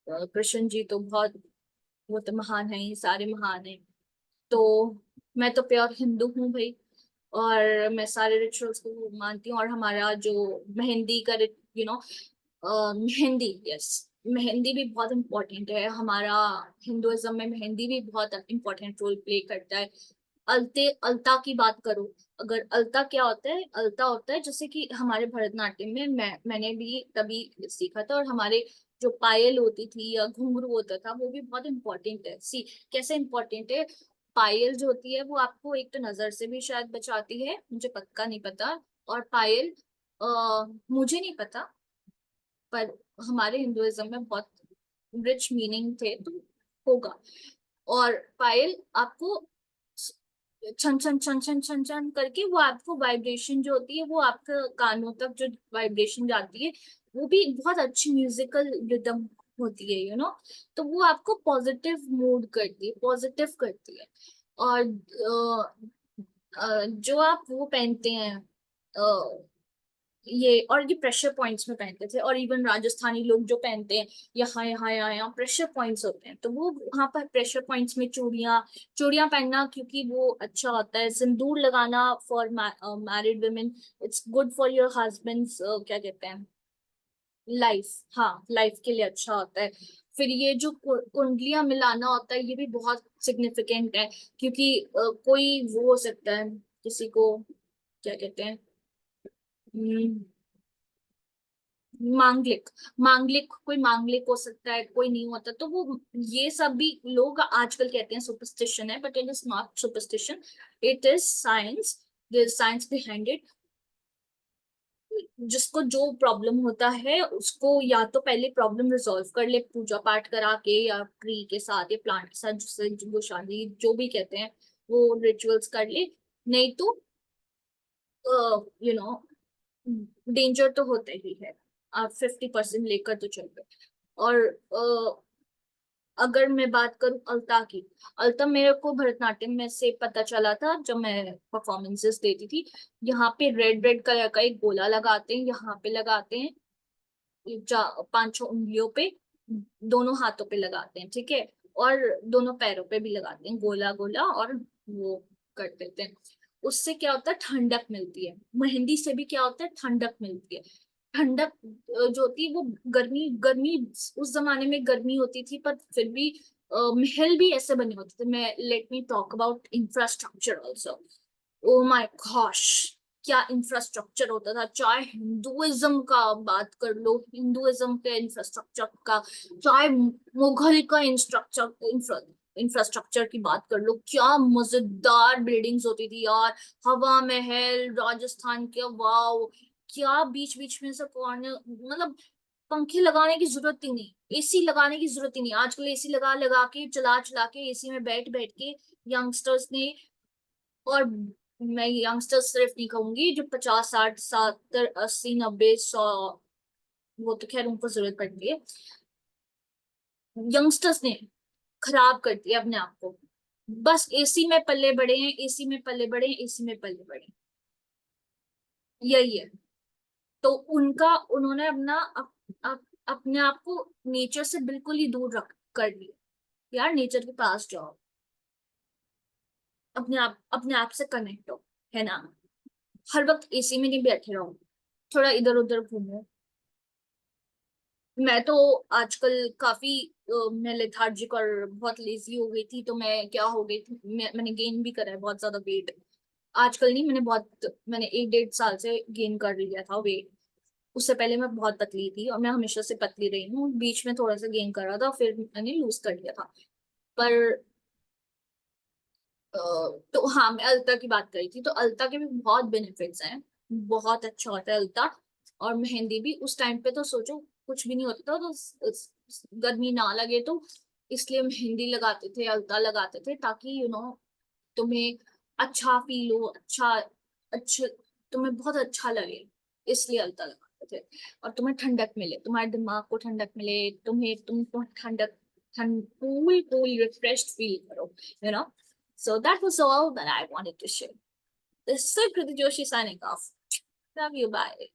कृष्ण जी तो बहुत, वो तो महान है, ये सारे महान है। तो मैं तो प्योर हिंदू हूँ भाई, और मैं सारे रिचुअल्स को मानती हूँ। और हमारा जो मेहंदी का, you know mehndi, yes, mehndi भी बहुत इम्पोर्टेंट है हमारा। हिंदुइज्म में मेहंदी भी बहुत इम्पोर्टेंट रोल प्ले करता है। अलता की बात करो, अगर अलता क्या होता है, अलता होता है जैसे कि हमारे भरतनाट्यम में, मैंने भी तभी सीखा था। और हमारे जो पायल होती थी या घुंघरू होता था, वो भी बहुत इंपॉर्टेंट है। सी कैसे इंपॉर्टेंट है? पायल जो होती है वो आपको एक तो नजर से भी शायद बचाती है, मुझे पक्का नहीं पता। और पायल, मुझे नहीं पता, पर हमारे हिंदुइज्म में बहुत रिच मीनिंग थे, तो होगा। और पायल आपको छन छन छन छन छन छन करके, वो आपको वाइब्रेशन जो होती है, वो आपके कानों तक जो वाइब्रेशन जाती है, वो भी बहुत अच्छी म्यूजिकल रिदम होती है, तो वो आपको पॉजिटिव मूड करती है, पॉजिटिव करती है। और जो आप वो पहनते हैं, ये प्रेशर पॉइंट्स में पहनते थे, और इवन राजस्थानी लोग जो पहनते हैं, यहाँ यहाँ यहाँ यहाँ प्रेशर पॉइंट्स होते हैं, तो वो वहां पर प्रेशर पॉइंट्स में चूड़ियां चूड़ियां पहनना, क्योंकि वो अच्छा होता है। सिंदूर लगाना for married women, it's good for your husbands, क्या कहते हैं, लाइफ, हाँ, लाइफ के लिए अच्छा होता है। फिर ये जो कुंडलियां मिलाना होता है, ये भी बहुत सिग्निफिकेंट है, क्योंकि कोई वो हो सकता है, किसी को क्या कहते हैं, हम्म, मांगलिक, मांगलिक, कोई मांगलिक हो सकता है, कोई नहीं होता, तो वो ये सब भी लोग आजकल कहते हैं सुपरस्टिशन है, but it is not superstition, it is science, there is science behind it. जिसको जो प्रॉब्लम होता है, उसको या तो पहले प्रॉब्लम रिजॉल्व कर ले पूजा पाठ करा के, या ट्री के साथ या प्लांट के साथ, जिससे वो शादी जो भी कहते हैं वो रिचुअल्स कर ले। नहीं तो यू नो डेंजर तो होता ही है, आप 50% लेकर तो चल रहे। और अगर मैं बात करूं अलता की, अलता मेरे को भरतनाट्यम में से पता चला था जब मैं परफॉर्मेंसेस देती थी। यहाँ पे रेड रेड कलर का एक गोला लगाते हैं, यहाँ पे लगाते हैं, 5 6 उंगलियों पे, दोनों हाथों पे लगाते हैं, ठीक है। और दोनों पैरों पे भी लगाते हैं गोला गोला, और वो कर देते हैं। उससे क्या होता है, ठंडक मिलती है। मेहंदी से भी क्या होता है, ठंडक मिलती है। ठंडक जो होती है वो, गर्मी गर्मी, उस जमाने में गर्मी होती थी, पर फिर भी महल भी ऐसे बने होते थे। मैं let me talk about infrastructure also. Oh my gosh, क्या इंफ्रास्ट्रक्चर होता था। चाहे हिंदुइज्म का बात कर लो, हिंदुइज्म के इंफ्रास्ट्रक्चर का, चाहे मुगल का इंफ्रास्ट्रक्चर की बात कर लो, क्या मजेदार बिल्डिंग्स होती थी यार। हवा महल राजस्थान के, वाओ। क्या बीच बीच में से कॉर्नर, मतलब पंखे लगाने की जरूरत ही नहीं, एसी लगाने की जरूरत ही नहीं। आजकल एसी लगा लगा के, चला चला के, एसी में बैठ बैठ के यंगस्टर्स ने, और मैं यंगस्टर्स सिर्फ नहीं कहूंगी, जो 50 60 70 80 90 100, वो तो खैर उनको जरूरत पड़ती है, यंगस्टर्स ने खराब कर दिया अपने आप को। बस एसी में पल्ले बड़े हैं, एसी में पल्ले बड़े हैं, एसी में पल्ले बड़े हैं, यही है। तो उनका, उन्होंने अपने आप को नेचर से बिल्कुल ही दूर रख कर लिया। यार नेचर के पास जाओ, अपने आप से कनेक्ट हो, है ना। हर वक्त एसी में नहीं बैठे रहो, थोड़ा इधर उधर घूमो। मैं तो आजकल काफी मैं लेथार्जिक और बहुत लेजी हो गई थी, तो मैं क्या हो गई थी, मैंने गेन भी करा है बहुत ज्यादा वेट। आजकल नहीं, मैंने 1 1.5 साल से गेन कर लिया था वेट। उससे पहले मैं बहुत पतली थी, और मैं हमेशा से पतली रही हूँ, बीच में थोड़ा सा गेन करा था, फिर मैंने लूज कर लिया था। पर अ, तो हाँ, मैं अल्ता की बात करी थी, तो अल्ता के भी बहुत बेनिफिट्स हैं। बहुत अच्छा होता है अल्ता। और मेहंदी भी, उस टाइम पे तो सोचो कुछ भी नहीं होता था, तो गर्मी ना लगे, तो इसलिए मेहंदी लगाते थे, अल्ता लगाते थे, ताकि तुम्हें अच्छा फील हो, अच्छा, तुम्हें बहुत अच्छा लगे, इसलिए अल्ता लगाते थे। और तुम्हें ठंडक मिले, तुम्हारे दिमाग को ठंडक मिले, तुम ठंडक, कूल कूल रिफ्रेश्ड फील करो, you know. So that was all that I wanted to share. This is Kriti Joshi signing off. Love you. Bye.